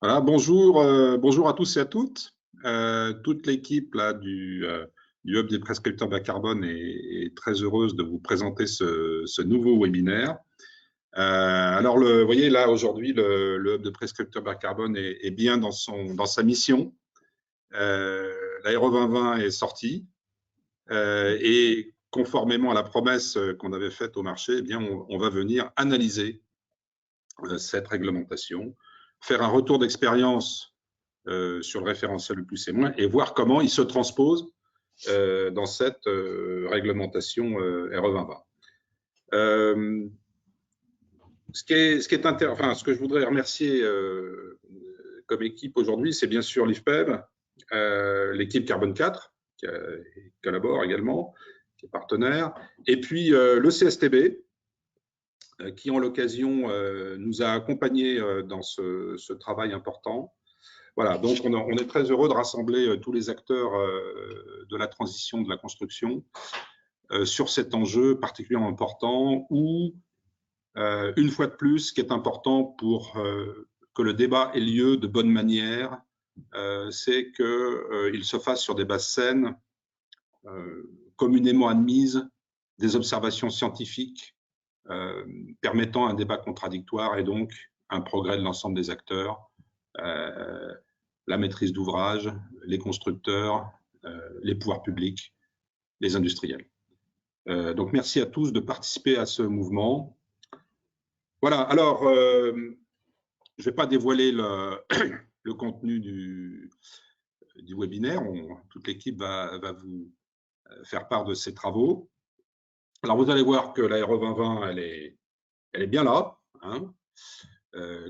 Voilà, bonjour, bonjour à tous et à toutes. Toute l'équipe là du Hub des prescripteurs bas carbone est très heureuse de vous présenter ce nouveau webinaire. Alors, vous voyez là aujourd'hui, le Hub de prescripteurs bas carbone est bien dans sa mission. L'Aéro 2020 est sorti et conformément à la promesse qu'on avait faite au marché, eh bien, on va venir analyser cette réglementation, faire un retour d'expérience sur le référentiel le plus et moins et voir comment il se transpose dans cette réglementation RE 2020. Ce que je voudrais remercier comme équipe aujourd'hui, c'est bien sûr l'IFPEB, l'équipe Carbone 4 qui collabore également, qui est partenaire, et puis le CSTB qui en l'occasion nous a accompagnés dans ce travail important. Voilà, donc on est très heureux de rassembler tous les acteurs de la transition de la construction sur cet enjeu particulièrement important où, une fois de plus, ce qui est important pour que le débat ait lieu de bonne manière, c'est qu'il se fasse sur des bases saines, communément admises, des observations scientifiques permettant un débat contradictoire et donc un progrès de l'ensemble des acteurs. La maîtrise d'ouvrage, les constructeurs, les pouvoirs publics, les industriels. Donc, merci à tous de participer à ce mouvement. Voilà, alors, je ne vais pas dévoiler le contenu du webinaire. Toute l'équipe va vous faire part de ses travaux. Alors, vous allez voir que l'Aéro 2020, elle est bien là. Hein.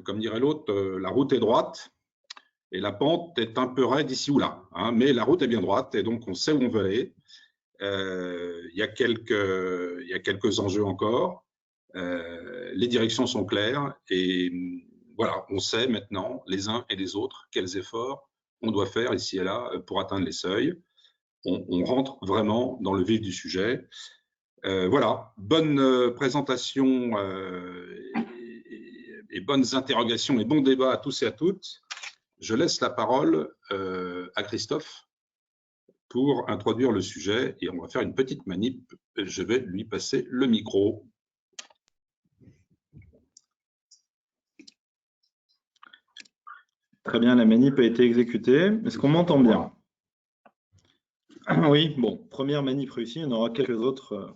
Comme dirait l'autre, la route est droite. Et la pente est un peu raide ici ou là, hein, mais la route est bien droite et donc on sait où on veut aller. Il y a quelques enjeux encore. Les directions sont claires et voilà, on sait maintenant les uns et les autres quels efforts on doit faire ici et là pour atteindre les seuils. On rentre vraiment dans le vif du sujet. Voilà, bonne présentation et bonnes interrogations et bons débats à tous et à toutes. Je laisse la parole à Christophe pour introduire le sujet et on va faire une petite manip. Je vais lui passer le micro. Très bien, la manip a été exécutée. Est-ce qu'on m'entend bien? Oui, bon, première manip réussie, il y en aura quelques autres.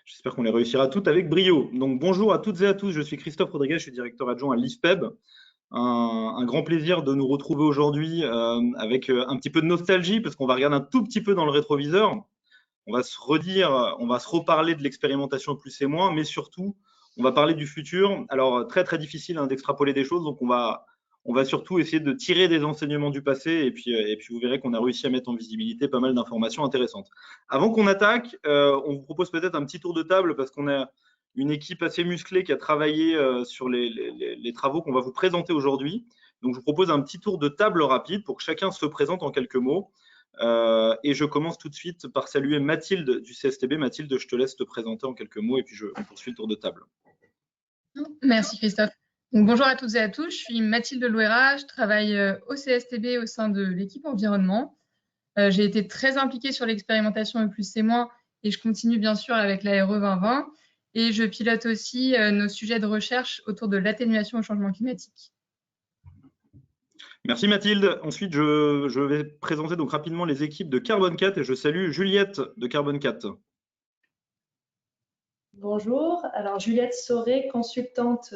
J'espère qu'on les réussira toutes avec brio. Donc bonjour à toutes et à tous, je suis Christophe Rodriguez, je suis directeur adjoint à l'IFPEB. Un grand plaisir de nous retrouver aujourd'hui avec un petit peu de nostalgie parce qu'on va regarder un tout petit peu dans le rétroviseur. On va se redire, on va se reparler de l'expérimentation plus et moins, mais surtout, on va parler du futur. Alors, très difficile hein, d'extrapoler des choses, donc on va surtout essayer de tirer des enseignements du passé et puis vous verrez qu'on a réussi à mettre en visibilité pas mal d'informations intéressantes. Avant qu'on attaque, on vous propose peut-être un petit tour de table parce qu'on a une équipe assez musclée qui a travaillé sur les travaux qu'on va vous présenter aujourd'hui. Donc, je vous propose un petit tour de table rapide pour que chacun se présente en quelques mots. Et je commence tout de suite par saluer Mathilde du CSTB. Mathilde, je te laisse te présenter en quelques mots et puis on poursuit le tour de table. Merci Christophe. Donc, bonjour à toutes et à tous, je suis Mathilde Louera, je travaille au CSTB au sein de l'équipe environnement. J'ai été très impliquée sur l'expérimentation E plus C- et je continue bien sûr avec l'ARE 2020 et je pilote aussi nos sujets de recherche autour de l'atténuation au changement climatique. Merci Mathilde. Ensuite, je vais présenter donc rapidement les équipes de Carbone 4 et je salue Juliette de Carbone 4. Bonjour, alors Juliette Sauré, consultante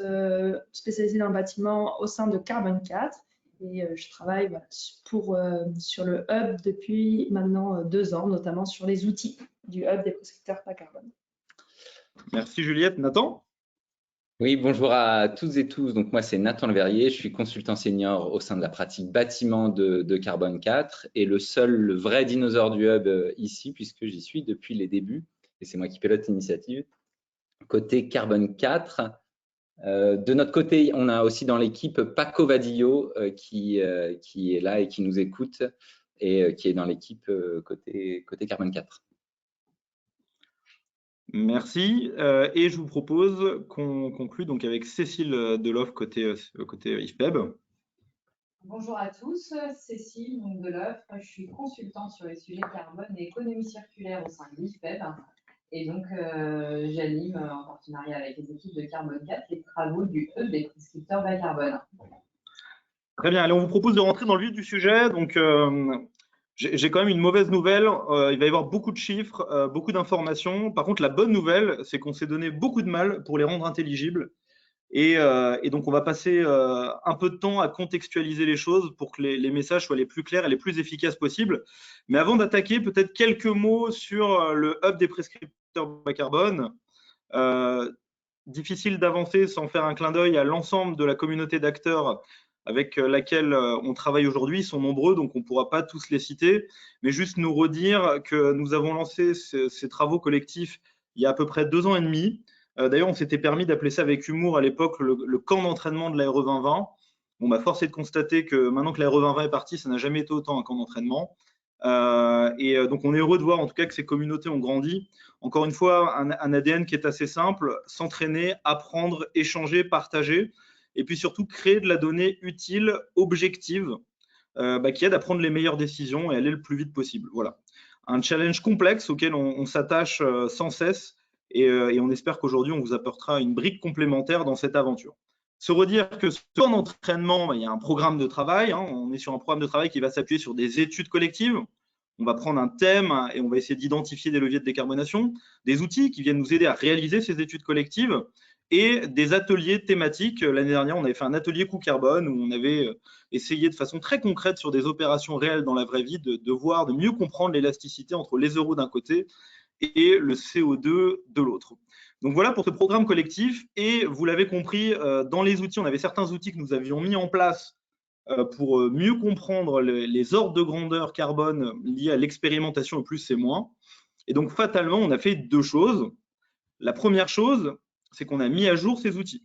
spécialisée dans le bâtiment au sein de Carbone 4 et je travaille sur le hub depuis maintenant 2 ans, notamment sur les outils du hub des prescripteurs bas carbone. Merci Juliette. Nathan? Oui, bonjour à toutes et tous. Donc moi, c'est Nathan Leverrier, je suis consultant senior au sein de la pratique bâtiment de Carbone 4 et le vrai dinosaure du hub ici, puisque j'y suis depuis les débuts et c'est moi qui pilote l'initiative. Côté Carbone 4, de notre côté, on a aussi dans l'équipe Paco Vadillo qui est là et qui nous écoute et qui est dans l'équipe côté Carbone 4. Merci. Et je vous propose qu'on conclue donc avec Cécile Deloff côté IFPEB. Bonjour à tous, Cécile Deloeuf, je suis consultante sur les sujets carbone et économie circulaire au sein de l'IFPEB et donc j'anime en partenariat avec les équipes de Carbone 4 les travaux du hub des prescripteurs bas carbone. Très bien, allez, on vous propose de rentrer dans le vif du sujet. Donc, j'ai quand même une mauvaise nouvelle. Il va y avoir beaucoup de chiffres, beaucoup d'informations. Par contre, la bonne nouvelle, c'est qu'on s'est donné beaucoup de mal pour les rendre intelligibles. Et donc, on va passer un peu de temps à contextualiser les choses pour que les messages soient les plus clairs et les plus efficaces possibles. Mais avant d'attaquer, peut-être quelques mots sur le hub des prescripteurs bas carbone. Difficile d'avancer sans faire un clin d'œil à l'ensemble de la communauté d'acteurs avec laquelle on travaille aujourd'hui. Ils sont nombreux, donc on ne pourra pas tous les citer, mais juste nous redire que nous avons lancé ces travaux collectifs il y a à peu près 2 ans et demi. D'ailleurs, on s'était permis d'appeler ça avec humour à l'époque le camp d'entraînement de l'ARE 2020. Bon, bah, force est de constater que maintenant que l'ARE 2020 est parti, ça n'a jamais été autant un camp d'entraînement. Donc, on est heureux de voir en tout cas que ces communautés ont grandi. Encore une fois, un ADN qui est assez simple, s'entraîner, apprendre, échanger, partager, et puis surtout créer de la donnée utile, objective, qui aide à prendre les meilleures décisions et aller le plus vite possible. Voilà. Un challenge complexe auquel on s'attache sans cesse, et on espère qu'aujourd'hui, on vous apportera une brique complémentaire dans cette aventure. Se redire que sur l'entraînement, il y a un programme de travail. On est sur un programme de travail qui va s'appuyer sur des études collectives. On va prendre un thème et on va essayer d'identifier des leviers de décarbonation, des outils qui viennent nous aider à réaliser ces études collectives et des ateliers thématiques. L'année dernière, on avait fait un atelier coût carbone où on avait essayé de façon très concrète sur des opérations réelles dans la vraie vie de mieux comprendre l'élasticité entre les euros d'un côté et le CO2 de l'autre. Donc voilà pour ce programme collectif. Et vous l'avez compris, dans les outils, on avait certains outils que nous avions mis en place pour mieux comprendre les ordres de grandeur carbone liés à l'expérimentation au plus et moins. Et donc, fatalement, on a fait 2 choses. La première chose, c'est qu'on a mis à jour ces outils.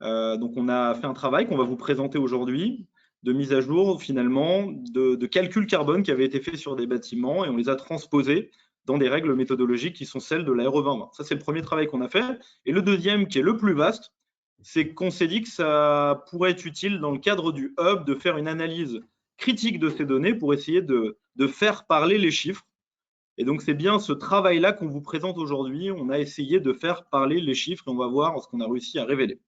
Donc, on a fait un travail qu'on va vous présenter aujourd'hui de mise à jour, finalement, de calcul carbone qui avait été fait sur des bâtiments et on les a transposés dans des règles méthodologiques qui sont celles de l'ARE 2020. Ça, c'est le premier travail qu'on a fait. Et le deuxième, qui est le plus vaste, c'est qu'on s'est dit que ça pourrait être utile dans le cadre du hub de faire une analyse critique de ces données pour essayer de faire parler les chiffres. Et donc, c'est bien ce travail-là qu'on vous présente aujourd'hui. On a essayé de faire parler les chiffres et on va voir ce qu'on a réussi à révéler.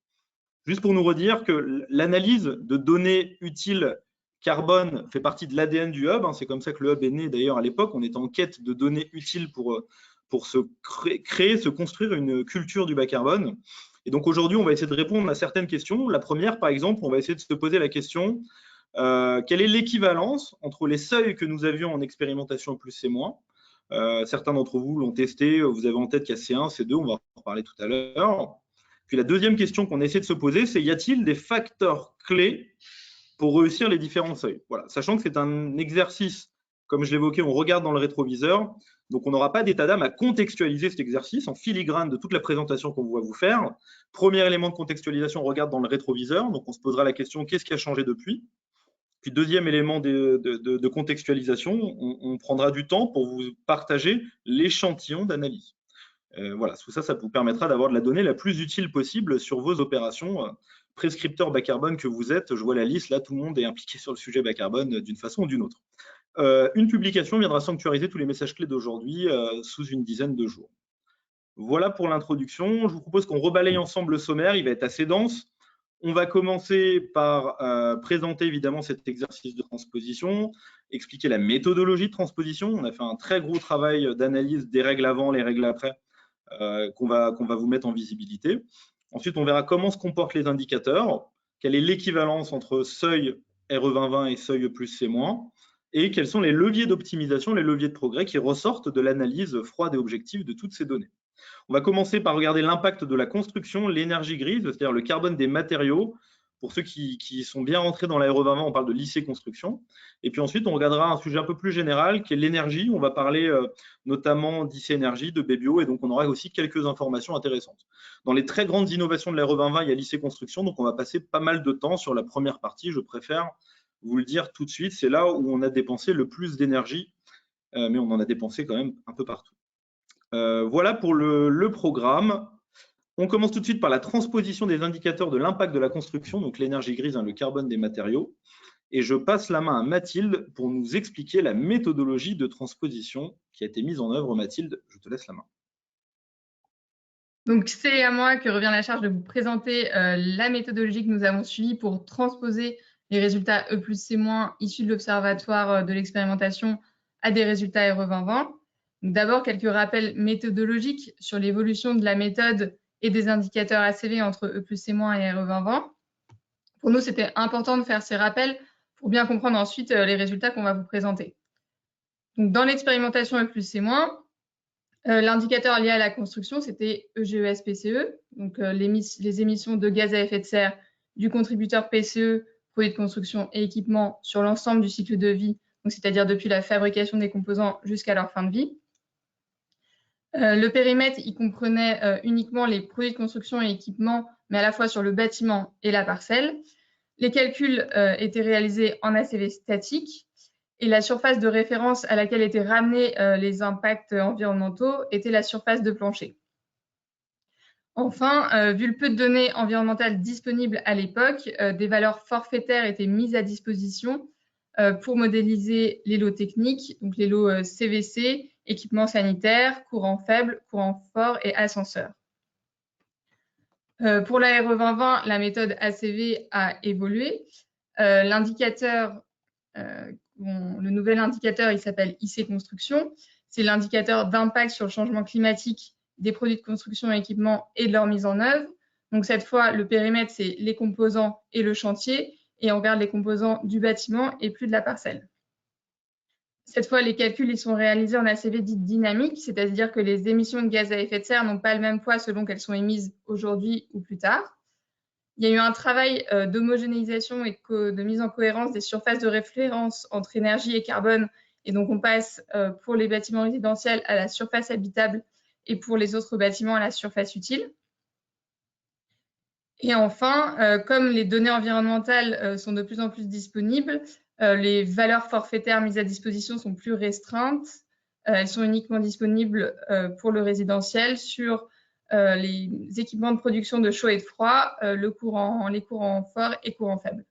Juste pour nous redire que l'analyse de données utiles carbone fait partie de l'ADN du hub. C'est comme ça que le hub est né d'ailleurs à l'époque. On était en quête de données utiles pour se créer, se construire une culture du bas carbone. Et donc aujourd'hui, on va essayer de répondre à certaines questions. La première, par exemple, on va essayer de se poser la question quelle est l'équivalence entre les seuils que nous avions en expérimentation plus et moins. Certains d'entre vous l'ont testé, vous avez en tête qu'il y a C1, C2, on va en parler tout à l'heure. Puis la deuxième question qu'on essaie de se poser, c'est y a-t-il des facteurs clés pour réussir les différents seuils? Voilà, sachant que c'est un exercice, comme je l'évoquais, on regarde dans le rétroviseur, donc on n'aura pas d'état d'âme à contextualiser cet exercice en filigrane de toute la présentation qu'on va vous faire. Premier élément de contextualisation, on regarde dans le rétroviseur, donc on se posera la question qu'est-ce qui a changé depuis? Puis deuxième élément de contextualisation, on prendra du temps pour vous partager l'échantillon d'analyse. Voilà, tout ça, ça vous permettra d'avoir de la donnée la plus utile possible sur vos opérations. Prescripteurs bas carbone que vous êtes, je vois la liste, là tout le monde est impliqué sur le sujet bas carbone d'une façon ou d'une autre. Une publication viendra sanctuariser tous les messages clés d'aujourd'hui sous une dizaine de jours. Voilà pour l'introduction. Je vous propose qu'on rebalaye ensemble le sommaire, il va être assez dense. On va commencer par présenter évidemment cet exercice de transposition, expliquer la méthodologie de transposition. On a fait un très gros travail d'analyse des règles avant, les règles après, qu'on va vous mettre en visibilité. Ensuite, on verra comment se comportent les indicateurs, quelle est l'équivalence entre seuil RE 2020 et seuil plus C-, et quels sont les leviers d'optimisation, les leviers de progrès qui ressortent de l'analyse froide et objective de toutes ces données. On va commencer par regarder l'impact de la construction, l'énergie grise, c'est-à-dire le carbone des matériaux. Pour ceux qui sont bien rentrés dans l'ARE 2020, on parle de lycée construction. Et puis ensuite, on regardera un sujet un peu plus général qui est l'énergie. On va parler notamment d'IC Énergie, de Bébio, et donc on aura aussi quelques informations intéressantes. Dans les très grandes innovations de l'ARE 2020, il y a lycée construction, donc on va passer pas mal de temps sur la première partie. Je préfère vous le dire tout de suite, c'est là où on a dépensé le plus d'énergie, mais on en a dépensé quand même un peu partout. Voilà pour le programme. On commence tout de suite par la transposition des indicateurs de l'impact de la construction, donc l'énergie grise, le carbone des matériaux. Et je passe la main à Mathilde pour nous expliquer la méthodologie de transposition qui a été mise en œuvre. Mathilde, je te laisse la main. Donc, c'est à moi que revient la charge de vous présenter la méthodologie que nous avons suivie pour transposer les résultats E+C- issus de l'Observatoire de l'expérimentation à des résultats RE 2020. D'abord, quelques rappels méthodologiques sur l'évolution de la méthode et des indicateurs ACV entre E+C- et RE 2020. Pour nous, c'était important de faire ces rappels pour bien comprendre ensuite les résultats qu'on va vous présenter. Donc, dans l'expérimentation E+C-, l'indicateur lié à la construction, c'était EGES-PCE, donc les émissions de gaz à effet de serre du contributeur PCE, produits de construction et équipements sur l'ensemble du cycle de vie, c'est-à-dire depuis la fabrication des composants jusqu'à leur fin de vie. Le périmètre, il comprenait uniquement les produits de construction et équipements, mais à la fois sur le bâtiment et la parcelle. Les calculs étaient réalisés en ACV statique et la surface de référence à laquelle étaient ramenés les impacts environnementaux était la surface de plancher. Enfin, vu le peu de données environnementales disponibles à l'époque, des valeurs forfaitaires étaient mises à disposition pour modéliser les lots techniques, donc les lots CVC, équipements sanitaires, courant faible, courant fort et ascenseur. Pour la RE 2020, la méthode ACV a évolué. L'indicateur, le nouvel indicateur, il s'appelle IC Construction. C'est l'indicateur d'impact sur le changement climatique des produits de construction et équipements et de leur mise en œuvre. Donc cette fois, le périmètre, c'est les composants et le chantier. Et on regarde les composants du bâtiment et plus de la parcelle. Cette fois, les calculs ils sont réalisés en ACV dite dynamique, c'est-à-dire que les émissions de gaz à effet de serre n'ont pas le même poids selon qu'elles sont émises aujourd'hui ou plus tard. Il y a eu un travail d'homogénéisation et de mise en cohérence des surfaces de référence entre énergie et carbone. Et donc, on passe pour les bâtiments résidentiels à la surface habitable et pour les autres bâtiments à la surface utile. Et enfin, comme les données environnementales sont de plus en plus disponibles, les valeurs forfaitaires mises à disposition sont plus restreintes. Elles sont uniquement disponibles pour le résidentiel sur les équipements de production de chaud et de froid, les courants forts et courants faibles.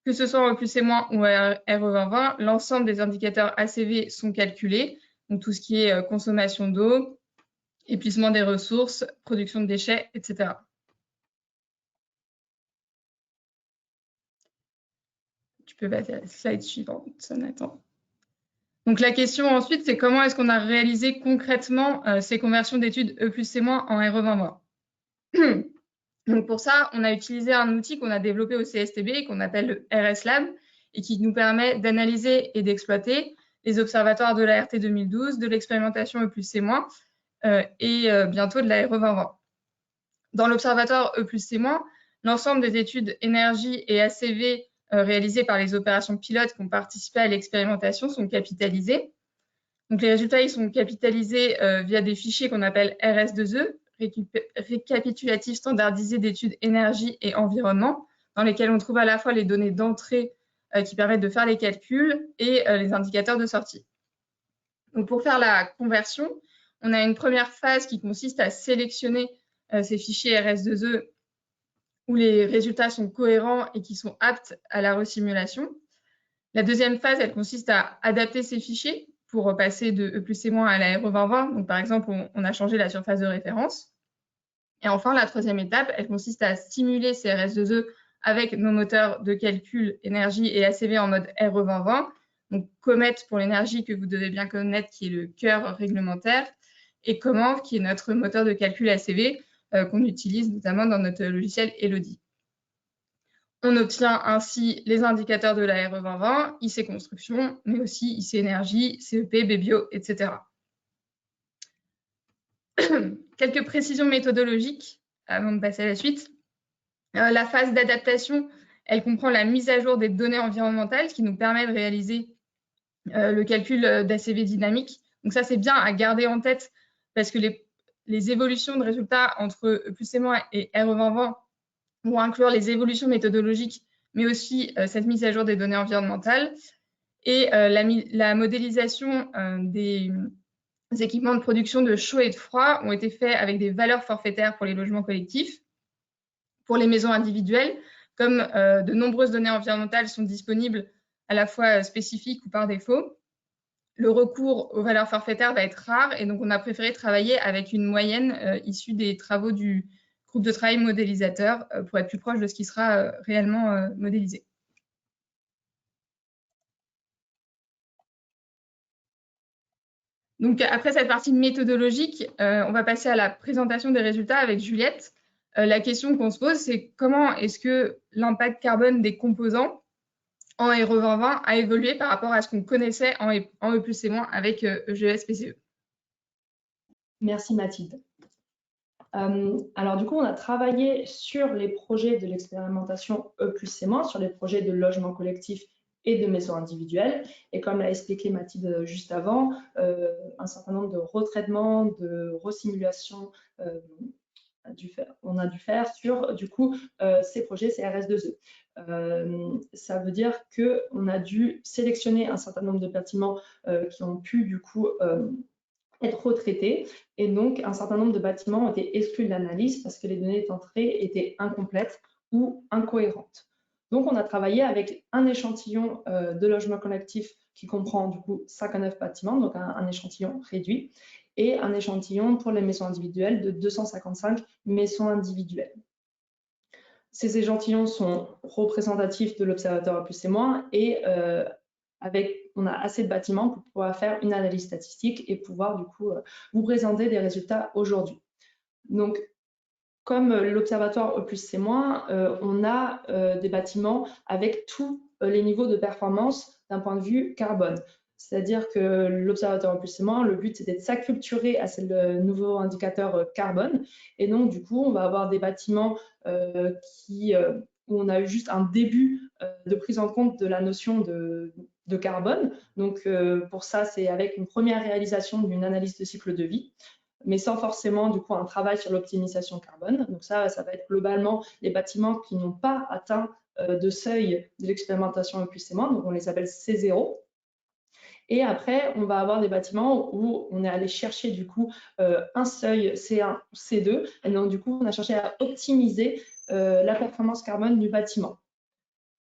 Que ce soit en E+C- ou RE 2020, l'ensemble des indicateurs ACV sont calculés, donc tout ce qui est consommation d'eau, épuisement des ressources, production de déchets, etc. Tu peux passer à la slide suivante, Nathan. Donc la question ensuite, c'est comment est-ce qu'on a réalisé concrètement ces conversions d'études E+C- en RE 2020. Donc pour ça, on a utilisé un outil qu'on a développé au CSTB et qu'on appelle le RS Lab et qui nous permet d'analyser et d'exploiter les observatoires de la RT 2012, de l'expérimentation E+C- et bientôt de la RE 2020. Dans l'observatoire E+C-, l'ensemble des études énergie et ACV réalisées par les opérations pilotes qui ont participé à l'expérimentation sont capitalisées. Donc les résultats ils sont capitalisés via des fichiers qu'on appelle RS2E, récapitulatifs standardisés d'études énergie et environnement, dans lesquels on trouve à la fois les données d'entrée qui permettent de faire les calculs et les indicateurs de sortie. Donc pour faire la conversion, on a une première phase qui consiste à sélectionner ces fichiers RS2E où les résultats sont cohérents et qui sont aptes à la resimulation. La deuxième phase, elle consiste à adapter ces fichiers pour passer de E+C- à la RE 2020. Donc, par exemple, on a changé la surface de référence. Et enfin, la troisième étape, elle consiste à simuler ces RS2E avec nos moteurs de calcul énergie et ACV en mode RE 2020. Donc, Comet pour l'énergie que vous devez bien connaître, qui est le cœur réglementaire, et Command, qui est notre moteur de calcul ACV qu'on utilise notamment dans notre logiciel Elodie. On obtient ainsi les indicateurs de la RE 2020, IC Construction, mais aussi IC Énergie, CEP, BBio, etc. Quelques précisions méthodologiques avant de passer à la suite. La phase d'adaptation, elle comprend la mise à jour des données environnementales, ce qui nous permet de réaliser le calcul d'ACV dynamique. Donc ça, c'est bien à garder en tête parce que les évolutions de résultats entre E+C- et RE 2020 vont inclure les évolutions méthodologiques, mais aussi cette mise à jour des données environnementales et la modélisation des équipements de production de chaud et de froid ont été faits avec des valeurs forfaitaires pour les logements collectifs. Pour les maisons individuelles, comme de nombreuses données environnementales sont disponibles à la fois spécifiques ou par défaut, le recours aux valeurs forfaitaires va être rare et donc on a préféré travailler avec une moyenne issue des travaux du groupe de travail modélisateur pour être plus proche de ce qui sera réellement modélisé. Donc après cette partie méthodologique, on va passer à la présentation des résultats avec Juliette. La question qu'on se pose, c'est comment est-ce que l'impact carbone des composants en RE 2020 a évolué par rapport à ce qu'on connaissait en E+C- avec EGS-PCE. Merci Mathilde. Alors du coup, on a travaillé sur les projets de l'expérimentation E+C-, sur les projets de logement collectif et de maisons individuelles. Et comme l'a expliqué Mathilde juste avant, un certain nombre de retraitements, de resimulations, on a dû faire sur du coup ces projets CRS2E. Ça veut dire qu'on a dû sélectionner un certain nombre de bâtiments qui ont pu du coup être retraités, et donc un certain nombre de bâtiments ont été exclus de l'analyse parce que les données d'entrée étaient incomplètes ou incohérentes. Donc on a travaillé avec un échantillon de logements collectifs qui comprend du coup 59 bâtiments, donc un échantillon réduit, et un échantillon pour les maisons individuelles de 255 maisons individuelles. Ces échantillons sont représentatifs de l'observatoire E+C- et on a assez de bâtiments pour pouvoir faire une analyse statistique et pouvoir du coup vous présenter des résultats aujourd'hui. Donc, comme l'observatoire E+C-, on a des bâtiments avec tous les niveaux de performance d'un point de vue carbone. C'est-à-dire que l'observatoire E+C-, le but c'était de s'acculturer à ce nouveau indicateur carbone. Et donc, du coup, on va avoir des bâtiments où on a eu juste un début de prise en compte de la notion de carbone. Donc, pour ça, c'est avec une première réalisation d'une analyse de cycle de vie, mais sans forcément du coup un travail sur l'optimisation carbone. Donc ça va être globalement les bâtiments qui n'ont pas atteint de seuil de l'expérimentation E+C-, donc on les appelle C0. Et après, on va avoir des bâtiments où on est allé chercher du coup un seuil C1, C2, et donc du coup on a cherché à optimiser la performance carbone du bâtiment.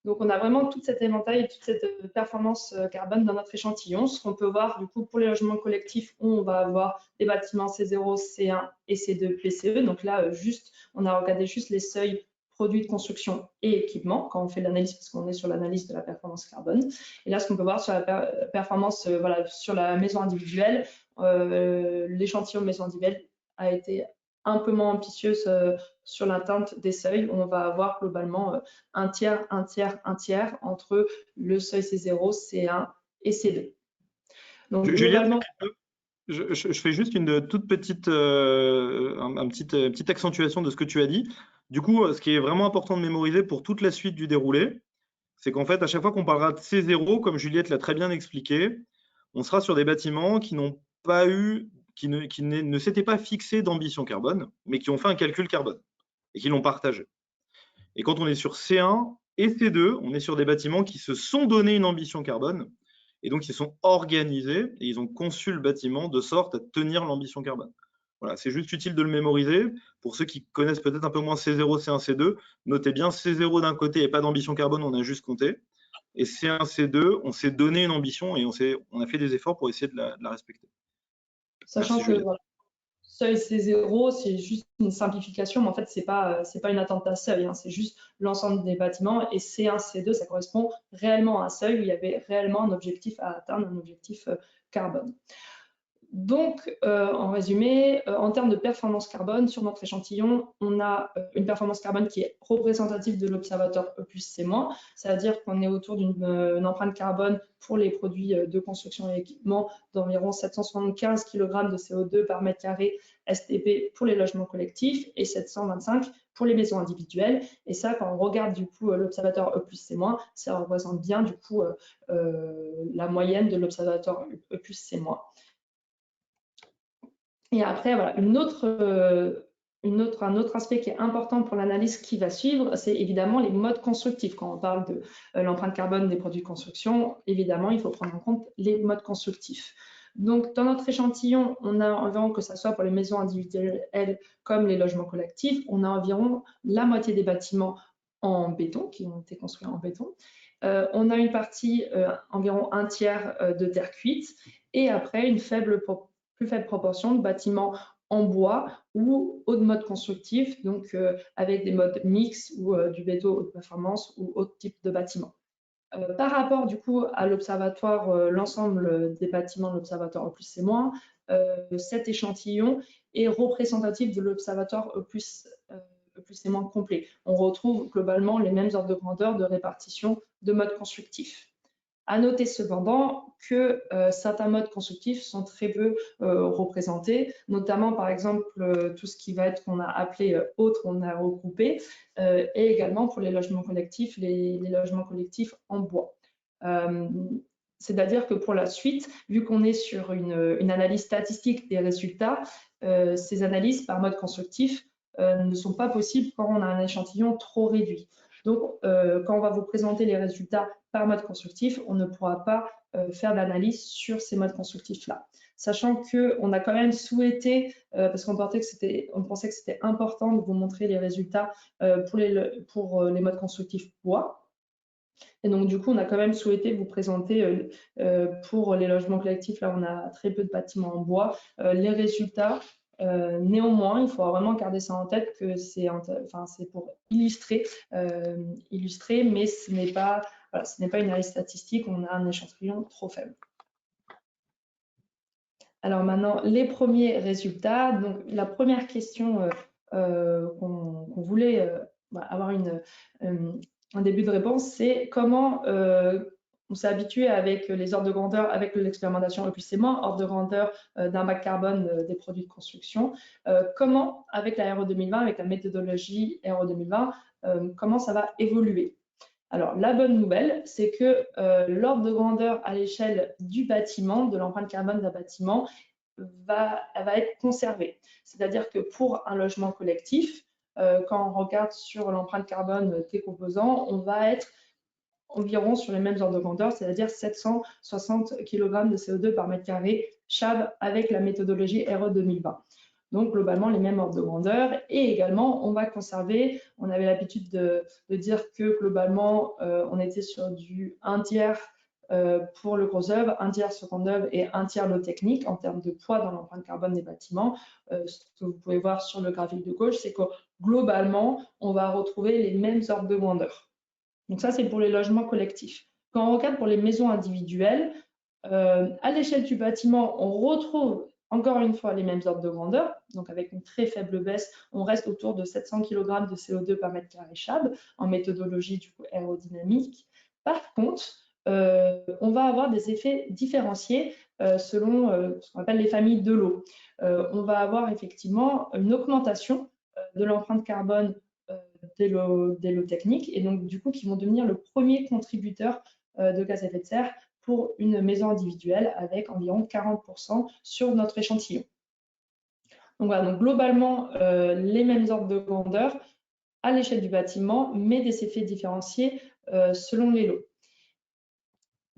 Donc, on a vraiment toute cette éventail et toute cette performance carbone dans notre échantillon. Ce qu'on peut voir, du coup, pour les logements collectifs, on va avoir des bâtiments C0, C1 et C2 PCE. Donc là, on a regardé juste les seuils produits de construction et équipements quand on fait l'analyse, parce qu'on est sur l'analyse de la performance carbone. Et là, ce qu'on peut voir sur la performance, voilà, sur la maison individuelle, l'échantillon de maison individuelle a été un peu moins ambitieuse sur l'atteinte des seuils. On va avoir globalement un tiers entre le seuil C0, C1 et C2. Donc, globalement... Je fais juste une toute petite, petite accentuation de ce que tu as dit. Du coup, ce qui est vraiment important de mémoriser pour toute la suite du déroulé, c'est qu'en fait, à chaque fois qu'on parlera de C0, comme Juliette l'a très bien expliqué, on sera sur des bâtiments qui n'ont pas eu, qui ne s'étaient pas fixés d'ambition carbone, mais qui ont fait un calcul carbone et qui l'ont partagé. Et quand on est sur C1 et C2, on est sur des bâtiments qui se sont donné une ambition carbone, et donc ils sont organisés et ils ont conçu le bâtiment de sorte à tenir l'ambition carbone. Voilà, c'est juste utile de le mémoriser. Pour ceux qui connaissent peut-être un peu moins C0, C1, C2, notez bien C0 d'un côté et pas d'ambition carbone, on a juste compté. Et C1, C2, on s'est donné une ambition et on a fait des efforts pour essayer de la respecter. Sachant Merci, que voilà, seuil C0, c'est juste une simplification, mais en fait, c'est pas une atteinte à seuil, hein, c'est juste l'ensemble des bâtiments. Et C1, C2, ça correspond réellement à un seuil où il y avait réellement un objectif à atteindre, un objectif carbone. Donc, en résumé, en termes de performance carbone, sur notre échantillon, on a une performance carbone qui est représentative de l'observatoire E+C-, c'est-à-dire qu'on est autour d'une empreinte carbone pour les produits de construction et équipement d'environ 775 kg de CO2 par mètre carré STP pour les logements collectifs et 725 pour les maisons individuelles. Et ça, quand on regarde du coup l'observatoire E+C-, ça représente bien du coup la moyenne de l'observatoire E+C-. Et après, voilà, un autre aspect qui est important pour l'analyse qui va suivre, c'est évidemment les modes constructifs. Quand on parle de l'empreinte carbone des produits de construction, évidemment, il faut prendre en compte les modes constructifs. Donc, dans notre échantillon, on a environ, que ce soit pour les maisons individuelles comme les logements collectifs, on a environ la moitié des bâtiments en béton, qui ont été construits en béton. On a une partie, environ un tiers de terre cuite, et après une plus faible proportion de bâtiments en bois ou autres modes constructifs, donc avec des modes mixtes ou du béton haute performance ou autre type de bâtiment. Par rapport du coup à l'observatoire, l'ensemble des bâtiments de l'observatoire E+C-, cet échantillon est représentatif de l'observatoire E+C- complet. On retrouve globalement les mêmes ordres de grandeur de répartition de modes constructifs. À noter cependant que certains modes constructifs sont très peu représentés, notamment par exemple tout ce qui va être qu'on a appelé autres, on a regroupé, et également pour les logements collectifs, les logements collectifs en bois. C'est-à-dire que pour la suite, vu qu'on est sur une analyse statistique des résultats, ces analyses par mode constructif ne sont pas possibles quand on a un échantillon trop réduit. Donc, quand on va vous présenter les résultats par mode constructif, on ne pourra pas faire d'analyse sur ces modes constructifs-là. Sachant qu'on a quand même souhaité, parce qu'on pensait que c'était important de vous montrer les résultats pour les modes constructifs bois. Et donc, du coup, on a quand même souhaité vous présenter pour les logements collectifs, là, on a très peu de bâtiments en bois, les résultats. Néanmoins, il faut vraiment garder ça en tête que c'est pour illustrer, mais ce n'est pas une analyse statistique, on a un échantillon trop faible. Alors maintenant, les premiers résultats. Donc, la première question qu'on voulait avoir un début de réponse, c'est comment on s'est habitué avec les ordres de grandeur, avec l'expérimentation E+C-, ordre de grandeur d'impact carbone des produits de construction. Comment, avec la RE 2020, avec la méthodologie RE 2020, comment ça va évoluer? Alors, la bonne nouvelle, c'est que l'ordre de grandeur à l'échelle du bâtiment, de l'empreinte carbone d'un bâtiment, va être conservé. C'est-à-dire que pour un logement collectif, quand on regarde sur l'empreinte carbone des composants, on va être environ sur les mêmes ordres de grandeur, c'est-à-dire 760 kg de CO2 par mètre carré CHAB avec la méthodologie RE 2020. Donc, globalement, les mêmes ordres de grandeur. Et également, on va conserver, on avait l'habitude de dire que globalement, on était sur du 1 tiers pour le gros œuvre, 1 tiers seconde œuvre et 1 tiers lot technique en termes de poids dans l'empreinte carbone des bâtiments. Ce que vous pouvez voir sur le graphique de gauche, c'est que globalement, on va retrouver les mêmes ordres de grandeur. Donc ça, c'est pour les logements collectifs. Quand on regarde pour les maisons individuelles, à l'échelle du bâtiment, on retrouve encore une fois les mêmes ordres de grandeur, donc avec une très faible baisse, on reste autour de 700 kg de CO2 par mètre carré CHAB en méthodologie du coup aérodynamique. Par contre, on va avoir des effets différenciés selon ce qu'on appelle les familles de lots. On va avoir effectivement une augmentation de l'empreinte carbone des lots techniques et donc du coup qui vont devenir le premier contributeur de gaz à effet de serre pour une maison individuelle avec environ 40% sur notre échantillon. Donc voilà, donc globalement les mêmes ordres de grandeur à l'échelle du bâtiment, mais des effets différenciés selon les lots.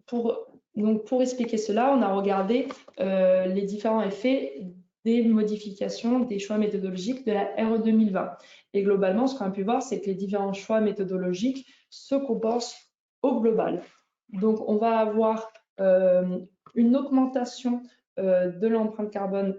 Pour expliquer cela, on a regardé les différents effets des modifications des choix méthodologiques de la RE 2020. Et globalement, ce qu'on a pu voir, c'est que les différents choix méthodologiques se compensent au global. Donc, on va avoir une augmentation de l'empreinte carbone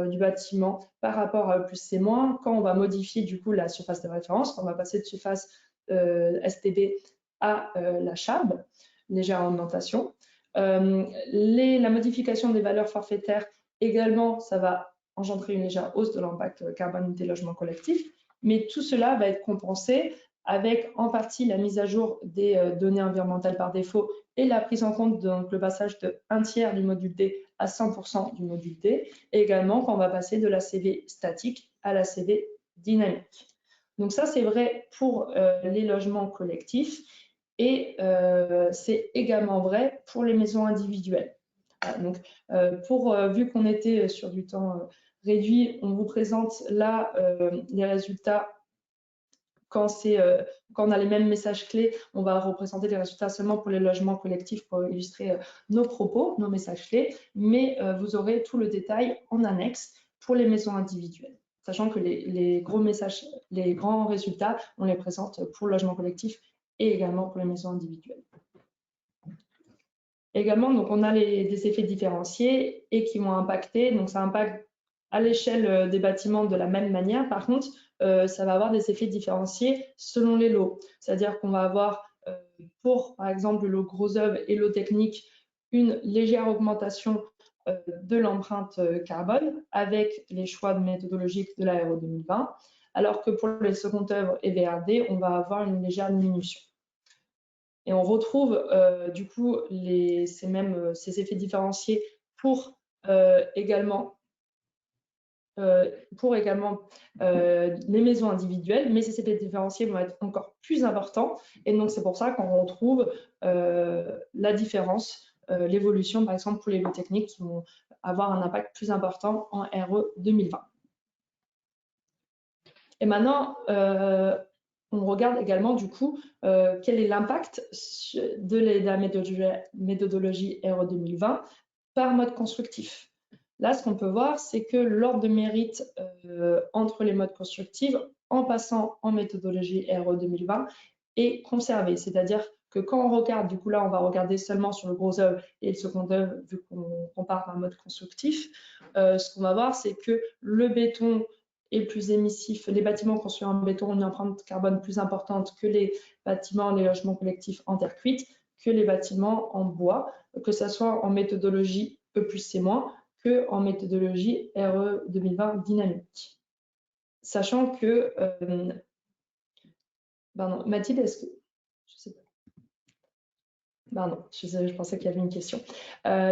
du bâtiment par rapport à E+C-, quand on va modifier du coup la surface de référence, quand on va passer de surface STB à la CHAB, légère augmentation. La modification des valeurs forfaitaires également, ça va engendrer une légère hausse de l'impact carbone des logements collectifs, mais tout cela va être compensé avec en partie la mise à jour des données environnementales par défaut et la prise en compte de le passage de 1 tiers du module D à 100% du module D, et également quand on va passer de la CV statique à la CV dynamique. Donc ça, c'est vrai pour les logements collectifs. Et c'est également vrai pour les maisons individuelles. Voilà, donc, vu qu'on était sur du temps réduit, on vous présente là les résultats. Quand on a les mêmes messages clés, on va représenter les résultats seulement pour les logements collectifs pour illustrer nos propos, nos messages clés, mais vous aurez tout le détail en annexe pour les maisons individuelles. sachant que les grands résultats, on les présente pour le logement collectif et également pour les maisons individuelles. Également, donc on a des effets différenciés et qui vont impacter, donc ça impacte à l'échelle des bâtiments de la même manière. Par contre, ça va avoir des effets différenciés selon les lots. C'est-à-dire qu'on va avoir pour, par exemple, le lot gros œuvre et lot technique, une légère augmentation de l'empreinte carbone avec les choix méthodologiques de la RE 2020, alors que pour les secondes œuvres et VRD, on va avoir une légère diminution. Et on retrouve du coup ces effets différenciés pour également les maisons individuelles, mais ces effets différenciés vont être encore plus importants. Et donc, c'est pour ça qu'on retrouve la différence, l'évolution, par exemple, pour les lots techniques qui vont avoir un impact plus important en RE 2020. Et maintenant, on regarde également, du coup, quel est l'impact de la méthodologie RE 2020 par mode constructif. Là, ce qu'on peut voir, c'est que l'ordre de mérite entre les modes constructifs, en passant en méthodologie RE 2020, est conservé. C'est-à-dire que quand on regarde, du coup là, on va regarder seulement sur le gros œuvre et le second œuvre, vu qu'on compare par mode constructif, ce qu'on va voir, c'est que le béton est plus émissif. Les bâtiments construits en béton ont une empreinte carbone plus importante que les bâtiments, les logements collectifs en terre cuite, que les bâtiments en bois, que ce soit en méthodologie E+C- qu'en méthodologie RE 2020 dynamique. Sachant que, pardon, Mathilde, est-ce que, je sais pas. Pardon, je pensais qu'il y avait une question.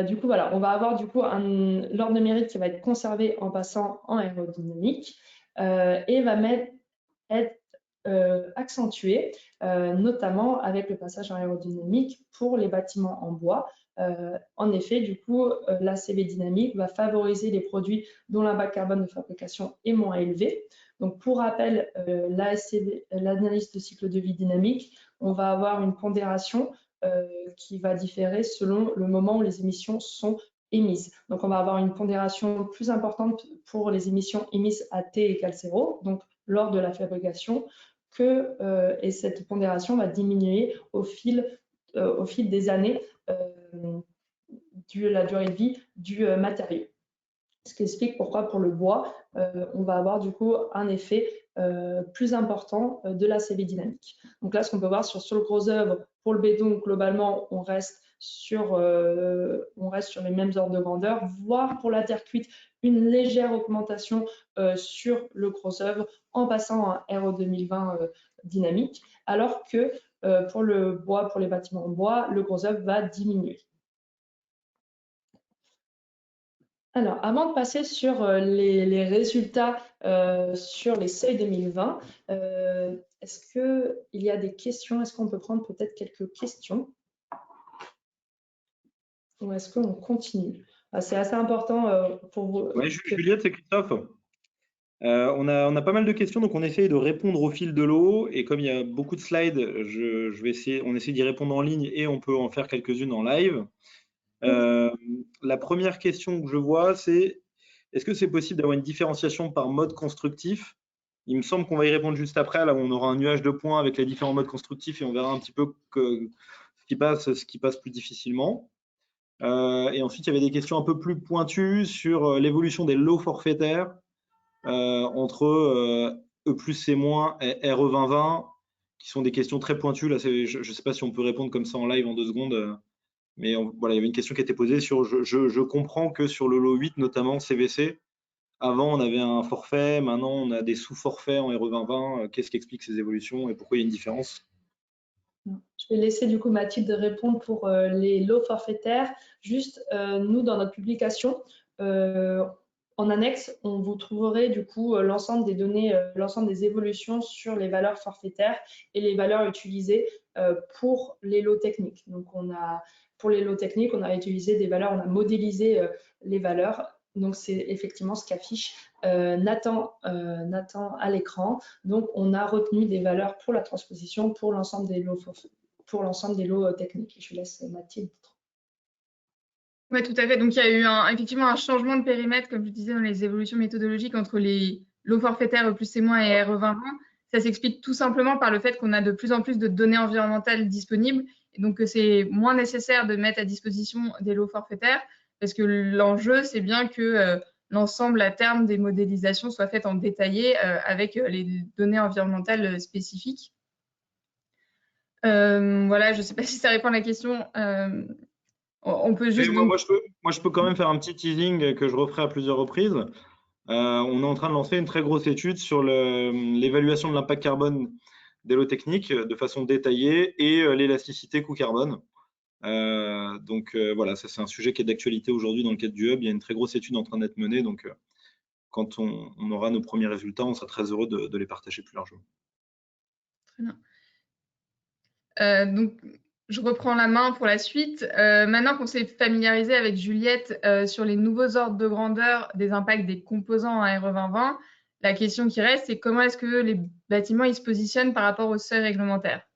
Du coup, voilà, on va avoir du coup l'ordre de mérite qui va être conservé en passant en aérodynamique et va être accentué, notamment avec le passage en aérodynamique pour les bâtiments en bois. En effet, du coup, l'ACV dynamique va favoriser les produits dont l'impact carbone de fabrication est moins élevé. Donc, pour rappel, l'analyse de cycle de vie dynamique, on va avoir une pondération qui va différer selon le moment où les émissions sont émises. Donc, on va avoir une pondération plus importante pour les émissions émises à T égale 0, donc lors de la fabrication, et cette pondération va diminuer au fil des années de la durée de vie du matériau. Ce qui explique pourquoi pour le bois, on va avoir du coup un effet plus important de l'ACV dynamique. Donc là, ce qu'on peut voir sur le gros œuvre, pour le béton, globalement, on reste sur les mêmes ordres de grandeur, voire pour la terre cuite, une légère augmentation sur le gros œuvre en passant à RE 2020 dynamique, alors que pour le bois, pour les bâtiments en bois, le gros œuvre va diminuer. Alors, avant de passer sur les résultats sur les seuils 2020, est-ce qu'il y a des questions? Est-ce qu'on peut prendre peut-être quelques questions? Ou est-ce qu'on continue? C'est assez important pour vous. Oui, Juliette, c'est Christophe. On a pas mal de questions, donc on essaye de répondre au fil de l'eau. Et comme il y a beaucoup de slides, on essaie d'y répondre en ligne et on peut en faire quelques-unes en live. La première question que je vois, c'est est-ce que c'est possible d'avoir une différenciation par mode constructif? Il me semble qu'on va y répondre juste après. Là, on aura un nuage de points avec les différents modes constructifs et on verra un petit peu ce qui passe plus difficilement. Et ensuite, il y avait des questions un peu plus pointues sur l'évolution des lots forfaitaires entre E+C- et RE 2020, qui sont des questions très pointues. Là, je ne sais pas si on peut répondre comme ça en live en 2 secondes. Mais voilà, il y avait une question qui était posée sur, je comprends que sur le lot 8, notamment CVC, avant on avait un forfait, maintenant on a des sous-forfaits en RE 2020. Qu'est-ce qui explique ces évolutions et pourquoi il y a une différence? Je vais laisser du coup Mathilde répondre pour les lots forfaitaires. Juste, nous, dans notre publication, en annexe, on vous trouverez du coup l'ensemble des données, l'ensemble des évolutions sur les valeurs forfaitaires et les valeurs utilisées pour les lots techniques. Donc, pour les lots techniques, on a utilisé des valeurs, on a modélisé les valeurs. Donc, c'est effectivement ce qu'affiche Nathan à l'écran. Donc, on a retenu des valeurs pour la transposition pour l'ensemble des lots techniques. Je laisse Mathilde. Oui, tout à fait. Donc, il y a eu effectivement un changement de périmètre, comme je disais, dans les évolutions méthodologiques entre les l'eau forfaitaire E+C- et RE2020, ça s'explique tout simplement par le fait qu'on a de plus en plus de données environnementales disponibles, et donc que c'est moins nécessaire de mettre à disposition des lots forfaitaires, parce que l'enjeu, c'est bien que l'ensemble à terme des modélisations soit fait en détaillé avec les données environnementales spécifiques. Voilà, je ne sais pas si ça répond à la question. On peut juste. Moi, je peux quand même faire un petit teasing que je referai à plusieurs reprises. On est en train de lancer une très grosse étude sur l'évaluation de l'impact carbone des lots techniques de façon détaillée et l'élasticité coût carbone. Voilà, ça c'est un sujet qui est d'actualité aujourd'hui dans le cadre du Hub. Il y a une très grosse étude en train d'être menée. Donc, quand on aura nos premiers résultats, on sera très heureux de les partager plus largement. Très bien. Donc, je reprends la main pour la suite. Maintenant qu'on s'est familiarisé avec Juliette sur les nouveaux ordres de grandeur des impacts des composants à RE2020, la question qui reste, c'est comment est-ce que les bâtiments ils se positionnent par rapport aux seuils réglementaires.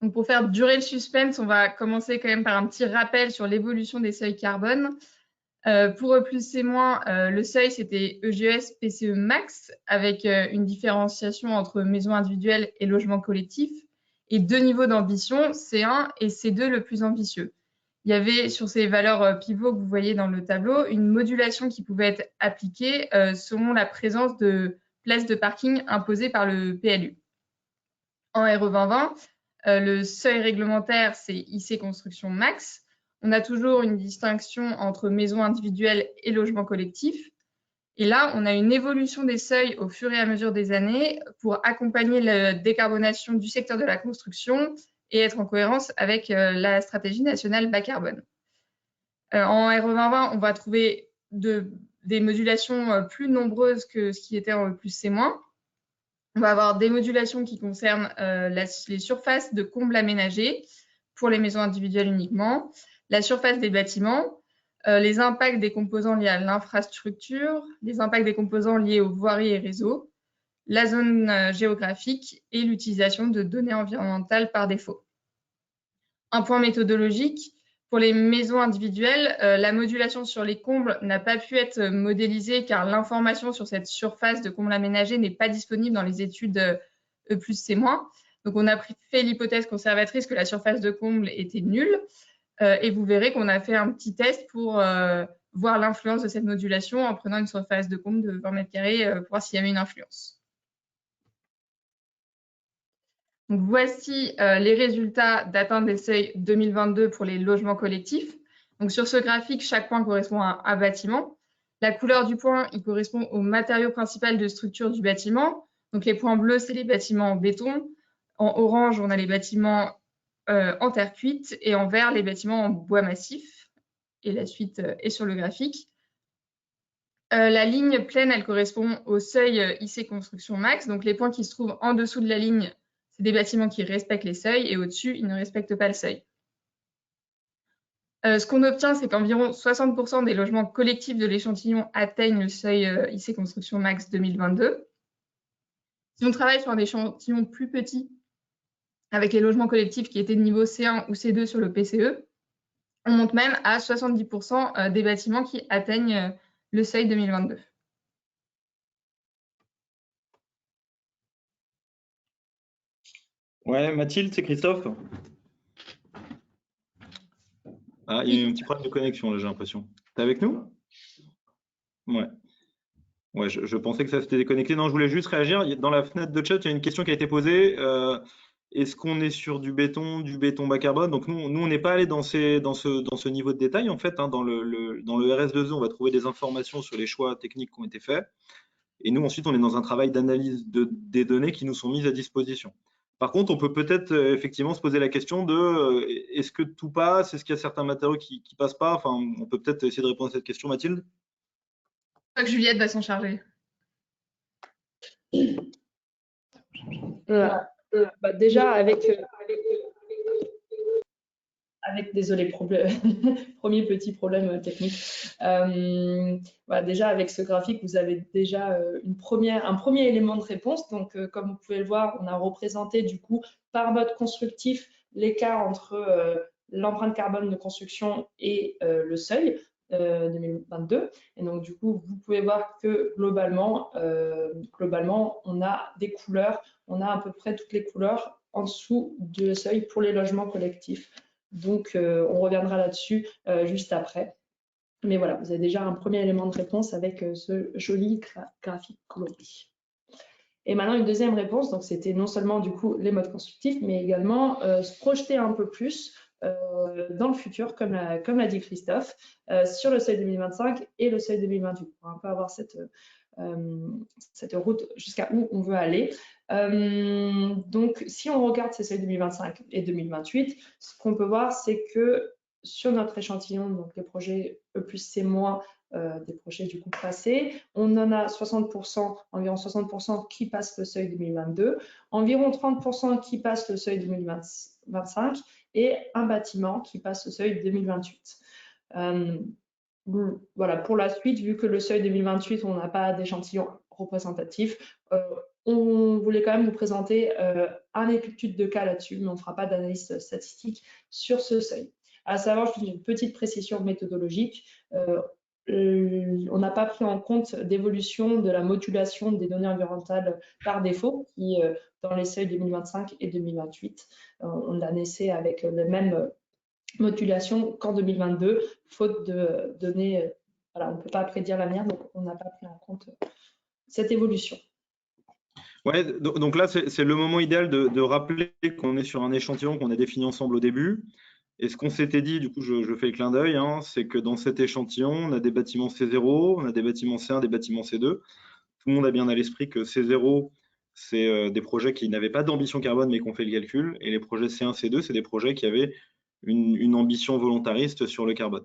Donc, pour faire durer le suspense, on va commencer quand même par un petit rappel sur l'évolution des seuils carbone. Pour E+C-, le seuil, c'était EGES PCE Max, avec une différenciation entre maison individuelle et logement collectif, et 2 niveaux d'ambition, C1 et C2 le plus ambitieux. Il y avait sur ces valeurs pivots que vous voyez dans le tableau, une modulation qui pouvait être appliquée selon la présence de places de parking imposées par le PLU. En RE2020, le seuil réglementaire, c'est IC Construction Max. On a toujours une distinction entre maison individuelle et logement collectif. Et là, on a une évolution des seuils au fur et à mesure des années pour accompagner la décarbonation du secteur de la construction et être en cohérence avec la stratégie nationale bas carbone. En RE2020, on va trouver des modulations plus nombreuses que ce qui était en E+C-. On va avoir des modulations qui concernent les surfaces de combles aménagées pour les maisons individuelles uniquement, la surface des bâtiments, les impacts des composants liés à l'infrastructure, les impacts des composants liés aux voiries et réseaux, la zone géographique et l'utilisation de données environnementales par défaut. Un point méthodologique, pour les maisons individuelles, la modulation sur les combles n'a pas pu être modélisée car l'information sur cette surface de comble aménagée n'est pas disponible dans les études E+C-. Donc, on a fait l'hypothèse conservatrice que la surface de comble était nulle. Et vous verrez qu'on a fait un petit test pour voir l'influence de cette modulation en prenant une surface de comble de 20 mètres carrés pour voir s'il y avait une influence. Donc, voici les résultats d'atteinte des seuils 2022 pour les logements collectifs. Donc, sur ce graphique, chaque point correspond à un bâtiment. La couleur du point, il correspond au matériau principal de structure du bâtiment. Donc, les points bleus, c'est les bâtiments en béton. En orange, on a les bâtiments en terre cuite et en vert, les bâtiments en bois massif. Et la suite est sur le graphique. La ligne pleine, elle correspond au seuil IC Construction Max. Donc, les points qui se trouvent en dessous de la ligne, c'est des bâtiments qui respectent les seuils et au-dessus, ils ne respectent pas le seuil. Ce qu'on obtient, c'est qu'environ 60% des logements collectifs de l'échantillon atteignent le seuil IC Construction Max 2022. Si on travaille sur un échantillon plus petit, avec les logements collectifs qui étaient de niveau C1 ou C2 sur le PCE, on monte même à 70% des bâtiments qui atteignent le seuil 2022. Ouais, Mathilde, c'est Christophe. Ah, il y a eu un petit problème de connexion, là, j'ai l'impression. T'es avec nous? Ouais. Ouais, je pensais que ça s'était déconnecté. Non, je voulais juste réagir. Dans la fenêtre de chat, il y a une question qui a été posée. Est-ce qu'on est sur du béton bas carbone? Donc nous on n'est pas allé dans ce niveau de détail en fait. Hein. Dans le RS2E, on va trouver des informations sur les choix techniques qui ont été faits. Et nous ensuite, on est dans un travail d'analyse des données qui nous sont mises à disposition. Par contre, on peut peut-être effectivement se poser la question de est-ce que tout passe? Est-ce qu'il y a certains matériaux qui passent pas? Enfin, on peut peut-être essayer de répondre à cette question, Mathilde. Je crois que Juliette va s'en charger. Déjà, désolé, premier petit problème technique. Déjà, avec ce graphique, vous avez déjà un premier élément de réponse. Donc, comme vous pouvez le voir, on a représenté du coup par mode constructif l'écart entre l'empreinte carbone de construction et le seuil. 2022. Et donc, du coup, vous pouvez voir que globalement, on a des couleurs, on a à peu près toutes les couleurs en dessous du seuil pour les logements collectifs. Donc, on reviendra là-dessus juste après. Mais voilà, vous avez déjà un premier élément de réponse avec ce joli graphique coloré. Et maintenant, une deuxième réponse, donc c'était non seulement du coup les modes constructifs, mais également se projeter un peu plus dans le futur, comme l'a dit Christophe, sur le seuil 2025 et le seuil 2028, pour un peu avoir cette route jusqu'à où on veut aller. Donc, si on regarde ces seuils 2025 et 2028, ce qu'on peut voir, c'est que sur notre échantillon, donc les projets E+C-, des projets du coup passés, on en a 60%, environ 60% qui passent le seuil 2022, environ 30% qui passent le seuil 2025 et un bâtiment qui passe le seuil 2028. Voilà, pour la suite, vu que le seuil 2028, on n'a pas d'échantillon représentatif, on voulait quand même vous présenter une étude de cas là-dessus, mais on ne fera pas d'analyse statistique sur ce seuil. À savoir, juste une petite précision méthodologique, on n'a pas pris en compte d'évolution de la modulation des données environnementales par défaut, qui dans les seuils 2025 et 2028, on l'a laissé avec la même modulation qu'en 2022, faute de données, voilà, on ne peut pas prédire l'avenir, donc on n'a pas pris en compte cette évolution. Ouais, donc là, c'est le moment idéal de rappeler qu'on est sur un échantillon qu'on a défini ensemble au début. Et ce qu'on s'était dit, du coup, je fais le clin d'œil, hein, c'est que dans cet échantillon, on a des bâtiments C0, on a des bâtiments C1, des bâtiments C2. Tout le monde a bien à l'esprit que C0, c'est des projets qui n'avaient pas d'ambition carbone, mais qu'on fait le calcul. Et les projets C1, C2, c'est des projets qui avaient une ambition volontariste sur le carbone.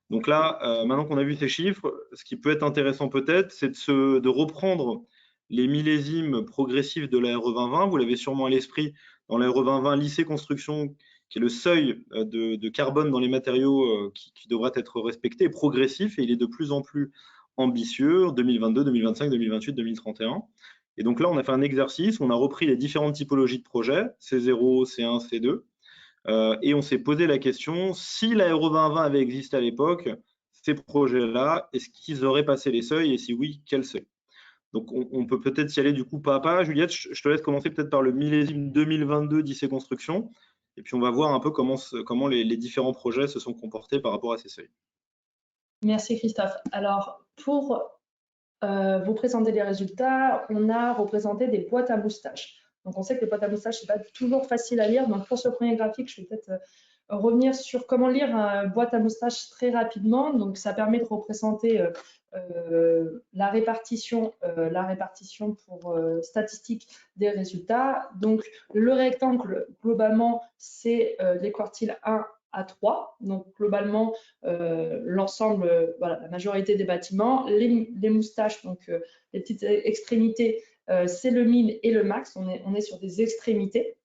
Donc là, maintenant qu'on a vu ces chiffres, ce qui peut être intéressant peut-être, c'est de reprendre les millésimes progressifs de la RE 2020. Vous l'avez sûrement à l'esprit dans la RE 2020 lycée construction, qui est le seuil de carbone dans les matériaux qui devrait être respecté, est progressif et il est de plus en plus ambitieux en 2022, 2025, 2028, 2031. Et donc là, on a fait un exercice, on a repris les différentes typologies de projets, C0, C1, C2, et on s'est posé la question, si la RE 2020 avait existé à l'époque, ces projets-là, est-ce qu'ils auraient passé les seuils et si oui, quel seuil? Donc, on peut peut-être y aller du coup pas à pas. Juliette, je te laisse commencer peut-être par le millésime 2022 d'IC Construction. Et puis, on va voir un peu comment les différents projets se sont comportés par rapport à ces seuils. Merci Christophe. Alors, pour vous présenter les résultats, on a représenté des boîtes à moustaches. Donc, on sait que les boîtes à moustaches, ce n'est pas toujours facile à lire. Donc, pour ce premier graphique, je vais peut-être revenir sur comment lire une boîte à moustaches très rapidement. Donc, ça permet de représenter la répartition pour statistique des résultats. Donc, le rectangle, globalement, c'est les quartiles 1 à 3. Donc, globalement, l'ensemble, voilà, la majorité des bâtiments. Les moustaches, donc les petites extrémités, c'est le min et le max. On est sur des extrémités.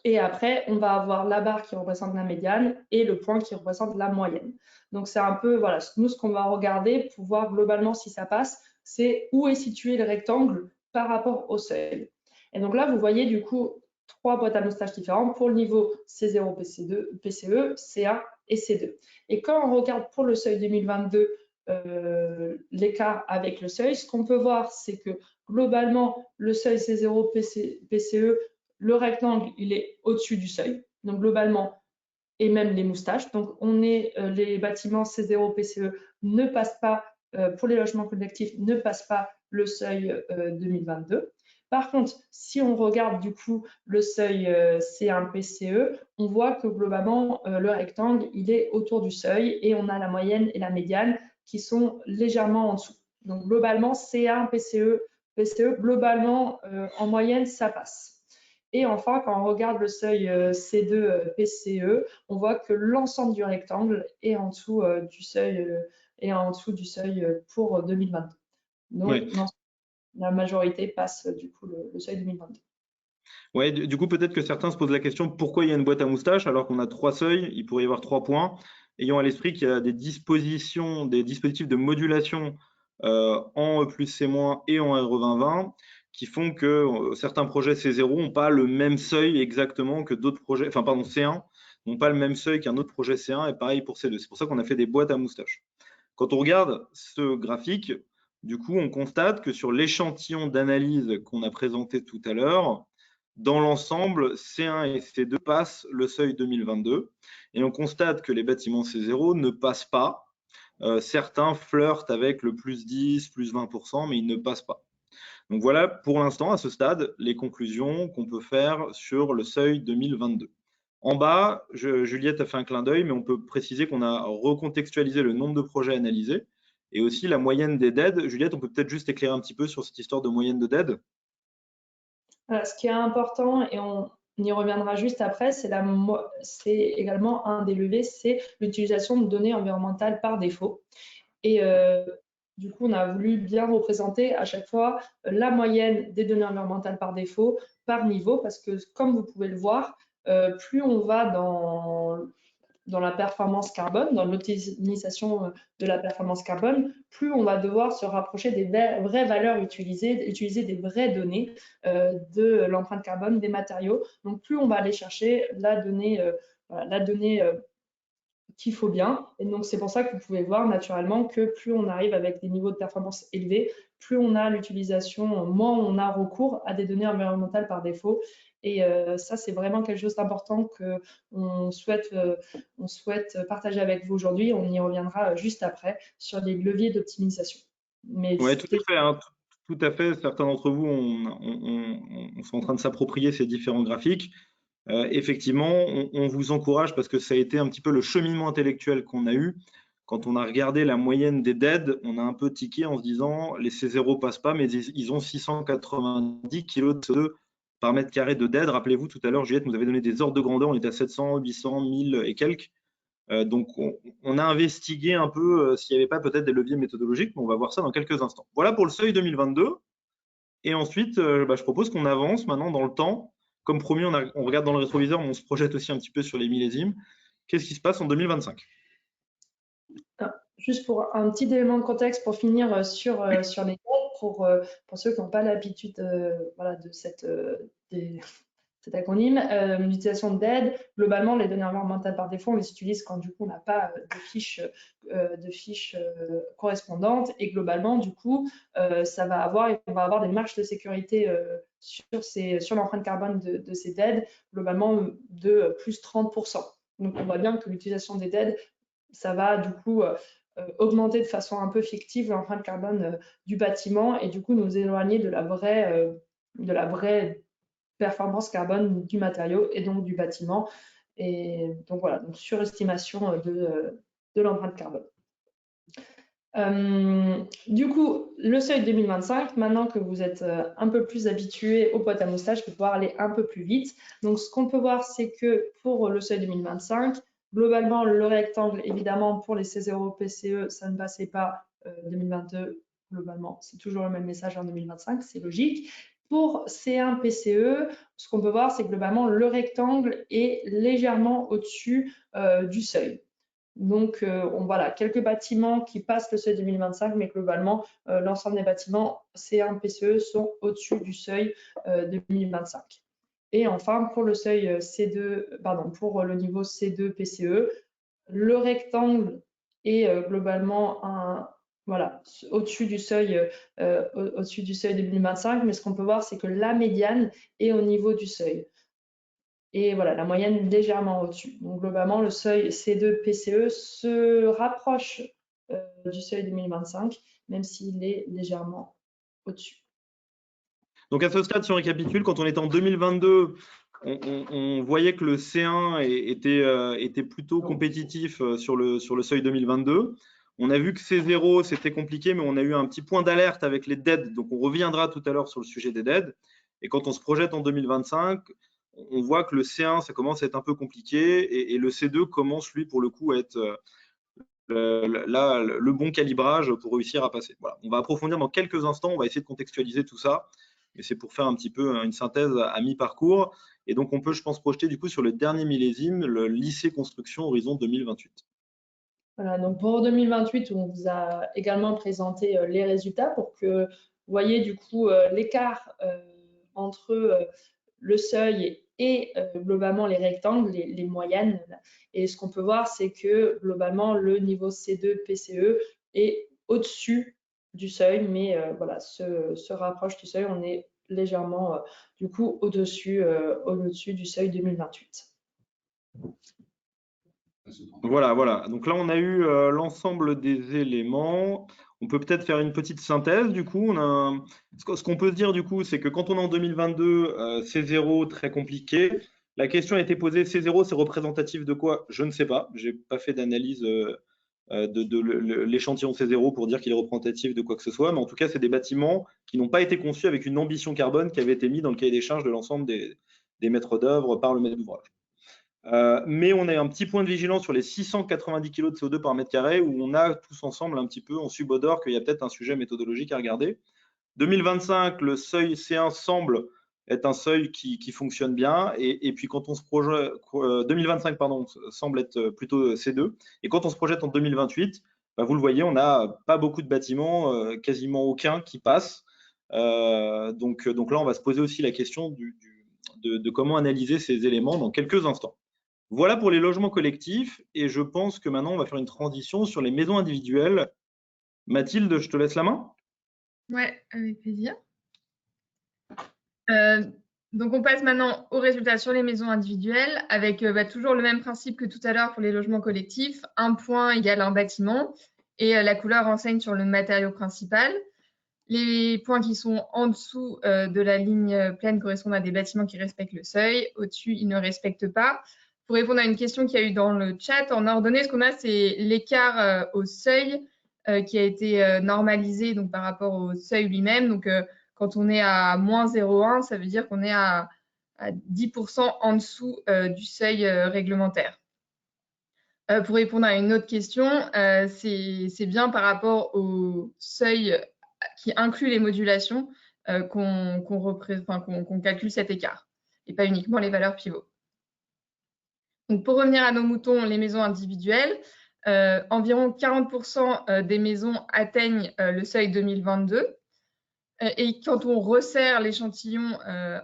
Et après, on va avoir la barre qui représente la médiane et le point qui représente la moyenne. Donc, c'est un peu, voilà, nous, ce qu'on va regarder pour voir globalement si ça passe, c'est où est situé le rectangle par rapport au seuil. Et donc là, vous voyez du coup 3 boîtes à moustaches différentes pour le niveau C0, PC2, PCE, C1 et C2. Et quand on regarde pour le seuil 2022, l'écart avec le seuil, ce qu'on peut voir, c'est que globalement, le seuil C0, PCE, le rectangle, il est au-dessus du seuil, donc globalement, et même les moustaches. Donc, les bâtiments C0, PCE ne passent pas, pour les logements collectifs, ne passent pas le seuil 2022. Par contre, si on regarde du coup le seuil C1, PCE, on voit que globalement, le rectangle, il est autour du seuil et on a la moyenne et la médiane qui sont légèrement en dessous. Donc, globalement, C1, PCE, globalement, en moyenne, ça passe. Et enfin, quand on regarde le seuil C2 PCE, on voit que l'ensemble du rectangle est en dessous du seuil pour 2022. Donc, ouais, la majorité passe du coup le seuil 2022. Ouais, du coup, peut-être que certains se posent la question pourquoi il y a une boîte à moustaches alors qu'on a 3 seuils, il pourrait y avoir 3 points, ayant à l'esprit qu'il y a des dispositifs de modulation en E+C- et en RE 2020 qui font que certains projets C0 n'ont pas le même seuil exactement que d'autres projets, enfin pardon, C1 n'ont pas le même seuil qu'un autre projet C1 et pareil pour C2. C'est pour ça qu'on a fait des boîtes à moustaches. Quand on regarde ce graphique, du coup, on constate que sur l'échantillon d'analyse qu'on a présenté tout à l'heure, dans l'ensemble, C1 et C2 passent le seuil 2022 et on constate que les bâtiments C0 ne passent pas. Certains flirtent avec le plus 10, plus 20%, mais ils ne passent pas. Donc voilà, pour l'instant, à ce stade, les conclusions qu'on peut faire sur le seuil 2022. En bas, Juliette a fait un clin d'œil, mais on peut préciser qu'on a recontextualisé le nombre de projets analysés et aussi la moyenne des dead. Juliette, on peut peut-être juste éclairer un petit peu sur cette histoire de moyenne de dead. Ce qui est important, et on y reviendra juste après, c'est également un des leviers, c'est l'utilisation de données environnementales par défaut. Et du coup, on a voulu bien représenter à chaque fois la moyenne des données environnementales par défaut, par niveau, parce que comme vous pouvez le voir, plus on va dans la performance carbone, dans l'optimisation de la performance carbone, plus on va devoir se rapprocher des vraies valeurs utilisées, utiliser des vraies données de l'empreinte carbone des matériaux. Donc, plus on va aller chercher la donnée qu'il faut bien. Et donc, c'est pour ça que vous pouvez voir naturellement que plus on arrive avec des niveaux de performance élevés, plus on a l'utilisation, moins on a recours à des données environnementales par défaut. Et ça, c'est vraiment quelque chose d'important qu'on souhaite partager avec vous aujourd'hui. On y reviendra juste après sur les leviers d'optimisation. Oui, tout à fait. Hein, tout à fait. Certains d'entre vous sont en train de s'approprier ces différents graphiques. Effectivement, on vous encourage parce que ça a été un petit peu le cheminement intellectuel qu'on a eu. Quand on a regardé la moyenne des dead, on a un peu tiqué en se disant les C0 passent pas, mais ils ont 690 kg de CO2 par mètre carré de dead. Rappelez-vous, tout à l'heure, Juliette nous avait donné des ordres de grandeur, on était à 700, 800, 1000 et quelques. Donc, on a investigué un peu s'il n'y avait pas peut-être des leviers méthodologiques, mais on va voir ça dans quelques instants. Voilà pour le seuil 2022. Et ensuite, je propose qu'on avance maintenant dans le temps. Comme promis, on regarde dans le rétroviseur, mais on se projette aussi un petit peu sur les millésimes. Qu'est-ce qui se passe en 2025? Juste pour un petit élément de contexte pour finir sur les dead, pour ceux qui n'ont pas l'habitude de cet acronyme, l'utilisation de dead, globalement, les données environnementales par défaut, on les utilise quand du coup on n'a pas de fiches correspondantes et globalement, du coup, on va avoir des marges de sécurité sur l'empreinte carbone de ces dead, globalement de plus 30%. Donc on voit bien que l'utilisation des dead, ça va du coup augmenter de façon un peu fictive l'empreinte carbone du bâtiment et du coup nous éloigner de la vraie performance carbone du matériau et donc du bâtiment. Et donc voilà, donc surestimation de l'empreinte carbone. Du coup, le seuil 2025, maintenant que vous êtes un peu plus habitué au pot à moustache, je vais pouvoir aller un peu plus vite. Donc ce qu'on peut voir, c'est que pour le seuil 2025, globalement, le rectangle, évidemment, pour les C0 PCE, ça ne passait pas 2022. Globalement, c'est toujours le même message en 2025, c'est logique. Pour C1 PCE, ce qu'on peut voir, c'est que globalement, le rectangle est légèrement au-dessus du seuil. Donc, voilà, quelques bâtiments qui passent le seuil 2025, mais globalement, l'ensemble des bâtiments C1 PCE sont au-dessus du seuil 2025. Et enfin, pour le seuil pour le niveau C2 PCE, le rectangle est globalement au-dessus du seuil 2025, mais ce qu'on peut voir, c'est que la médiane est au niveau du seuil. Et voilà, la moyenne légèrement au-dessus. Donc globalement, le seuil C2 PCE se rapproche du seuil 2025, même s'il est légèrement au-dessus. Donc à ce stade, si on récapitule, quand on était en 2022, on voyait que le C1 était plutôt compétitif sur le seuil 2022. On a vu que C0, c'était compliqué, mais on a eu un petit point d'alerte avec les dead. Donc on reviendra tout à l'heure sur le sujet des dead. Et quand on se projette en 2025, on voit que le C1, ça commence à être un peu compliqué et le C2 commence, lui, pour le coup, à être le bon calibrage pour réussir à passer. Voilà. On va approfondir dans quelques instants, on va essayer de contextualiser tout ça, mais c'est pour faire un petit peu une synthèse à mi-parcours. Et donc, on peut, je pense, projeter du coup sur le dernier millésime, le lycée construction horizon 2028. Voilà, donc pour 2028, on vous a également présenté les résultats pour que vous voyez du coup l'écart entre le seuil et globalement les rectangles, les moyennes. Et ce qu'on peut voir, c'est que globalement, le niveau C2 PCE est au-dessus du seuil, mais voilà, se rapproche du seuil. On est légèrement du coup au-dessus du seuil 2028. Voilà. Donc là, on a eu l'ensemble des éléments. On peut peut-être faire une petite synthèse. Du coup, ce qu'on peut se dire, du coup, c'est que quand on est en 2022, C0, très compliqué. La question a été posée, C0, c'est représentatif de quoi? Je ne sais pas. Je n'ai pas fait d'analyse de l'échantillon C0 pour dire qu'il est représentatif de quoi que ce soit. Mais en tout cas, c'est des bâtiments qui n'ont pas été conçus avec une ambition carbone qui avait été mise dans le cahier des charges de l'ensemble des maîtres d'œuvre par le maître d'ouvrage. Mais on a un petit point de vigilance sur les 690 kg de CO2 par mètre carré où on a tous ensemble un petit peu, on subodore qu'il y a peut-être un sujet méthodologique à regarder. 2025, le seuil C1 semble être un seuil qui fonctionne bien et puis quand on se projette, 2025 pardon, semble être plutôt C2 et quand on se projette en 2028, bah vous le voyez, on n'a pas beaucoup de bâtiments, quasiment aucun qui passe. Donc là, on va se poser aussi la question de comment analyser ces éléments dans quelques instants. Voilà pour les logements collectifs et je pense que maintenant on va faire une transition sur les maisons individuelles. Mathilde, je te laisse la main. Ouais, avec plaisir. Donc on passe maintenant aux résultats sur les maisons individuelles avec toujours le même principe que tout à l'heure pour les logements collectifs. Un point égale un bâtiment et la couleur renseigne sur le matériau principal. Les points qui sont en dessous de la ligne pleine correspondent à des bâtiments qui respectent le seuil. Au-dessus, ils ne respectent pas. Pour répondre à une question qu'il y a eu dans le chat, en ordonnée, ce qu'on a, c'est l'écart au seuil qui a été normalisé donc, par rapport au seuil lui-même. Donc, quand on est à moins 0,1, ça veut dire qu'on est à 10% en dessous du seuil réglementaire. Pour répondre à une autre question, c'est bien par rapport au seuil qui inclut les modulations qu'on calcule cet écart et pas uniquement les valeurs pivots. Donc, pour revenir à nos moutons, les maisons individuelles, environ 40% des maisons atteignent le seuil 2022. Et quand on resserre l'échantillon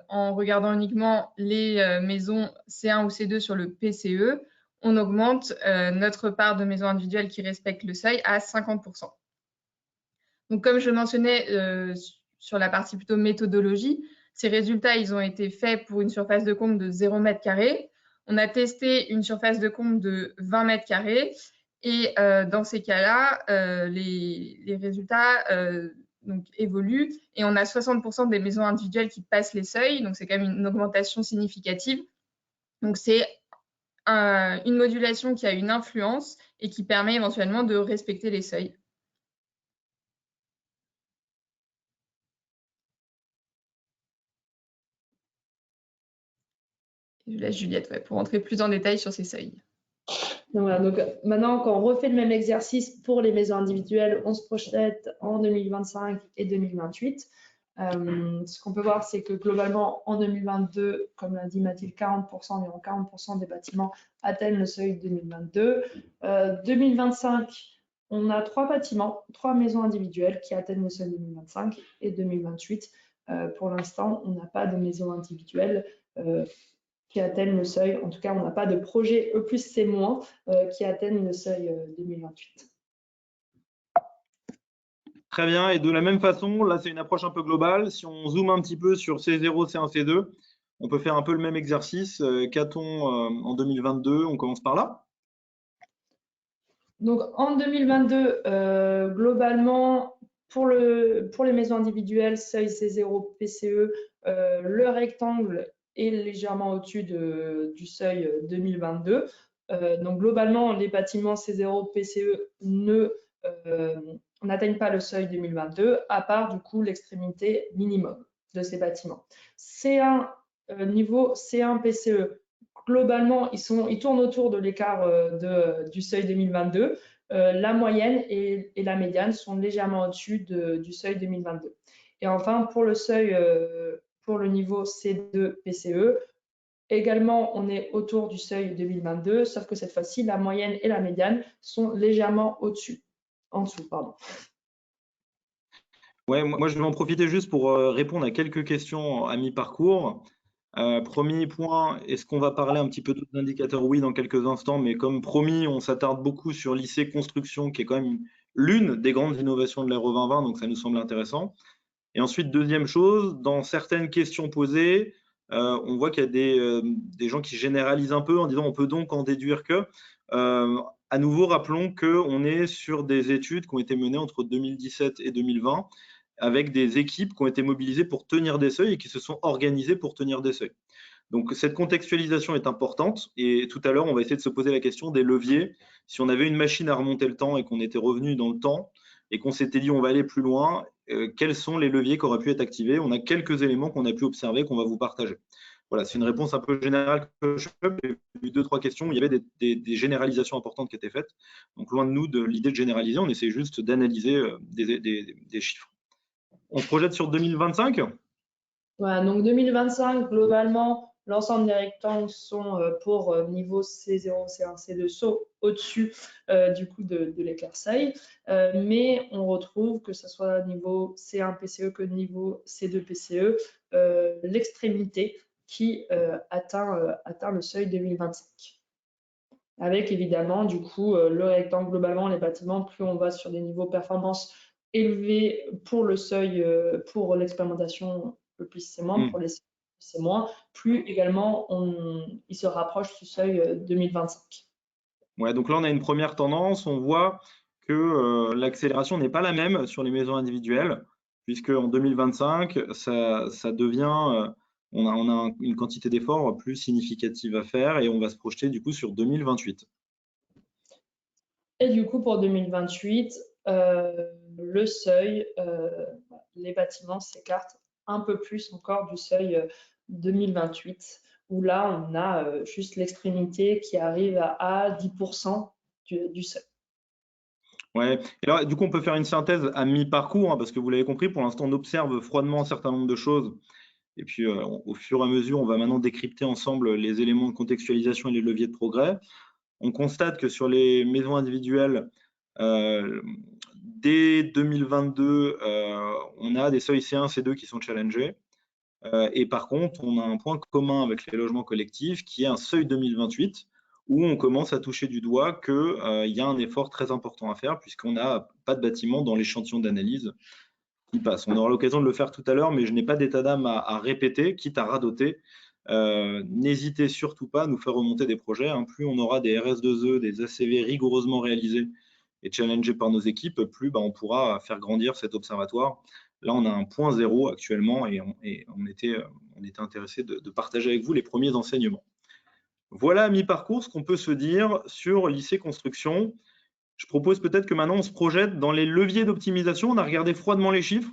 en regardant uniquement les maisons C1 ou C2 sur le PCE, on augmente notre part de maisons individuelles qui respectent le seuil à 50%. Donc, comme je mentionnais sur la partie plutôt méthodologie, ces résultats, ils ont été faits pour une surface de comble de 0 m². On a testé une surface de comble de 20 m² et dans ces cas-là, les résultats donc, évoluent et on a 60% des maisons individuelles qui passent les seuils, donc c'est quand même une augmentation significative. Donc c'est une modulation qui a une influence et qui permet éventuellement de respecter les seuils. Je laisse Juliette pour rentrer plus en détail sur ces seuils. Donc, voilà, donc maintenant, quand on refait le même exercice pour les maisons individuelles, on se projette en 2025 et 2028. Ce qu'on peut voir, c'est que globalement, en 2022, comme l'a dit Mathilde, environ 40% des bâtiments atteignent le seuil 2022. 2025, on a 3 bâtiments, 3 maisons individuelles qui atteignent le seuil 2025 et 2028. Pour l'instant, on n'a pas de maisons individuelles qui atteignent le seuil. En tout cas, on n'a pas de projet E+, C- qui atteignent le seuil 2028. Très bien. Et de la même façon, là, c'est une approche un peu globale. Si on zoome un petit peu sur C0, C1, C2, on peut faire un peu le même exercice. Qu'a-t-on en 2022? On commence par là. Donc, en 2022, globalement, pour les maisons individuelles, seuil C0, PCE, le rectangle est légèrement au-dessus du seuil 2022. Donc, globalement, les bâtiments C0, PCE n'atteignent pas le seuil 2022, à part du coup l'extrémité minimum de ces bâtiments. C1, niveau C1, PCE, globalement, ils tournent autour de l'écart du seuil 2022. La moyenne et la médiane sont légèrement au-dessus du seuil 2022. Et enfin, pour le seuil, pour le niveau C2 PCE, également, on est autour du seuil 2022, sauf que cette fois-ci, la moyenne et la médiane sont légèrement au-dessus. En dessous, pardon. Ouais, moi, je vais en profiter juste pour répondre à quelques questions à mi-parcours. Premier point, est-ce qu'on va parler un petit peu d'autres indicateurs? Oui, dans quelques instants, mais comme promis, on s'attarde beaucoup sur l'IC construction, qui est quand même l'une des grandes innovations de l'Aéro 2020, donc ça nous semble intéressant. Et ensuite, deuxième chose, dans certaines questions posées, on voit qu'il y a des gens qui généralisent un peu en disant on peut donc en déduire que. À nouveau, rappelons qu'on est sur des études qui ont été menées entre 2017 et 2020 avec des équipes qui ont été mobilisées pour tenir des seuils et qui se sont organisées pour tenir des seuils. Donc cette contextualisation est importante et tout à l'heure, on va essayer de se poser la question des leviers. Si on avait une machine à remonter le temps et qu'on était revenu dans le temps et qu'on s'était dit on va aller plus loin, quels sont les leviers qui auraient pu être activés? On a quelques éléments qu'on a pu observer qu'on va vous partager. Voilà, c'est une réponse un peu générale que je fais. J'ai eu 2-3 questions où il y avait des généralisations importantes qui étaient faites. Donc loin de nous de l'idée de généraliser, on essaie juste d'analyser des chiffres. On se projette sur 2025? Voilà, donc 2025, globalement, l'ensemble des rectangles sont pour niveau C0, C1, C2 saut au-dessus du coup de l'écart seuil. Mais on retrouve, que ce soit niveau C1 PCE que niveau C2 PCE, l'extrémité qui atteint le seuil 2025. Avec évidemment, du coup, le rectangle, globalement, les bâtiments, plus on va sur des niveaux performance élevés pour le seuil, pour l'expérimentation, le plus c'est moins, pour les c'est moins, plus également il se rapproche du seuil 2025. Ouais, donc là, on a une première tendance. On voit que l'accélération n'est pas la même sur les maisons individuelles, puisque en 2025, ça devient, on a une quantité d'efforts plus significative à faire et on va se projeter du coup sur 2028. Et du coup, pour 2028, le seuil, les bâtiments s'écartent un peu plus encore du seuil 2028, où là, on a juste l'extrémité qui arrive à 10% du seuil. Ouais, et là, du coup, on peut faire une synthèse à mi-parcours, hein, parce que vous l'avez compris, pour l'instant, on observe froidement un certain nombre de choses. Et puis, au fur et à mesure, on va maintenant décrypter ensemble les éléments de contextualisation et les leviers de progrès. On constate que sur les maisons individuelles, dès 2022, on a des seuils C1, C2 qui sont challengés. Et par contre, on a un point commun avec les logements collectifs qui est un seuil 2028 où on commence à toucher du doigt qu'il y a un effort très important à faire puisqu'on n'a pas de bâtiment dans l'échantillon d'analyse qui passe. On aura l'occasion de le faire tout à l'heure, mais je n'ai pas d'état d'âme à répéter, quitte à radoter. N'hésitez surtout pas à nous faire remonter des projets. Hein. Plus on aura des RS2E, des ACV rigoureusement réalisés et challengés par nos équipes, plus on pourra faire grandir cet observatoire. Là, on a un point zéro actuellement et on était intéressé de partager avec vous les premiers enseignements. Voilà à mi-parcours ce qu'on peut se dire sur lycée construction. Je propose peut-être que maintenant on se projette dans les leviers d'optimisation. On a regardé froidement les chiffres.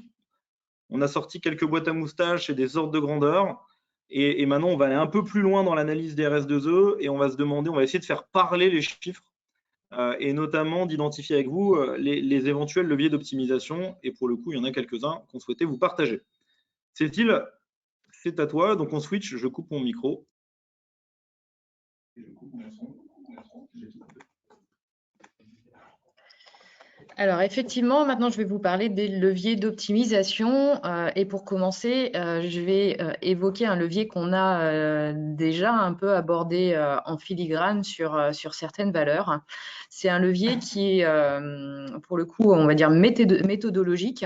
On a sorti quelques boîtes à moustaches et des ordres de grandeur. Et maintenant, on va aller un peu plus loin dans l'analyse des RS2E et on va se demander, on va essayer de faire parler les chiffres et notamment d'identifier avec vous les éventuels leviers d'optimisation. Et pour le coup, il y en a quelques-uns qu'on souhaitait vous partager. Cécile, c'est à toi. Donc on switch, je coupe mon micro. Alors effectivement, maintenant je vais vous parler des leviers d'optimisation et pour commencer, je vais évoquer un levier qu'on a déjà un peu abordé en filigrane sur certaines valeurs. C'est un levier qui est pour le coup, on va dire méthodologique.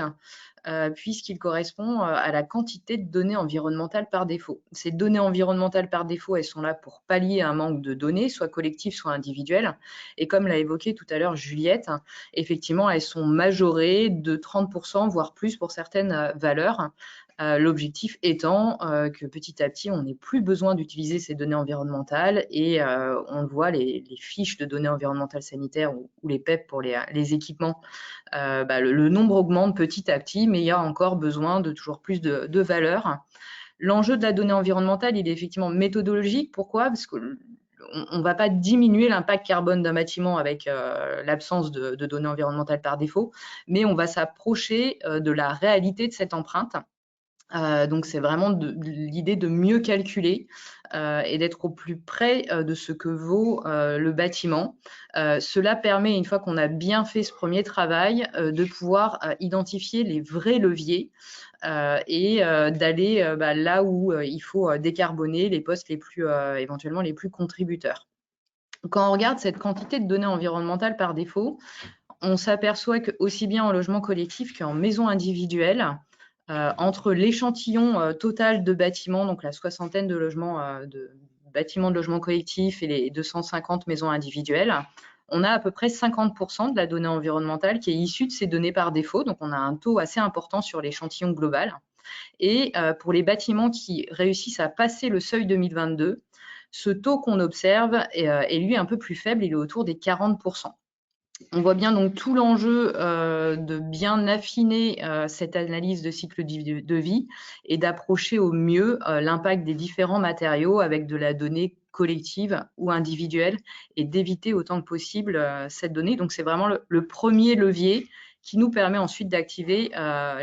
Puisqu'il correspond à la quantité de données environnementales par défaut. Ces données environnementales par défaut, elles sont là pour pallier un manque de données, soit collectives, soit individuelles. Et comme l'a évoqué tout à l'heure Juliette, effectivement, elles sont majorées de 30%, voire plus pour certaines valeurs. L'objectif étant que petit à petit, on n'ait plus besoin d'utiliser ces données environnementales et on le voit, les fiches de données environnementales sanitaires ou les PEP pour les équipements, le nombre augmente petit à petit, mais il y a encore besoin de toujours plus de valeur. L'enjeu de la donnée environnementale, il est effectivement méthodologique. Pourquoi? Parce qu'on ne va pas diminuer l'impact carbone d'un bâtiment avec l'absence de données environnementales par défaut, mais on va s'approcher de la réalité de cette empreinte. Donc, c'est vraiment l'idée de mieux calculer et d'être au plus près de ce que vaut le bâtiment. Cela permet, une fois qu'on a bien fait ce premier travail, de pouvoir identifier les vrais leviers et d'aller là où il faut décarboner les postes les plus éventuellement les plus contributeurs. Quand on regarde cette quantité de données environnementales par défaut, on s'aperçoit que aussi bien en logement collectif qu'en maison individuelle, entre l'échantillon total de bâtiments, donc la soixantaine de bâtiments de logement collectif et les 250 maisons individuelles, on a à peu près 50% de la donnée environnementale qui est issue de ces données par défaut. Donc, on a un taux assez important sur l'échantillon global. Et pour les bâtiments qui réussissent à passer le seuil 2022, ce taux qu'on observe est lui un peu plus faible, il est autour des 40%. On voit bien donc tout l'enjeu de bien affiner cette analyse de cycle de vie et d'approcher au mieux l'impact des différents matériaux avec de la donnée collective ou individuelle et d'éviter autant que possible cette donnée. Donc, c'est vraiment le premier levier qui nous permet ensuite d'activer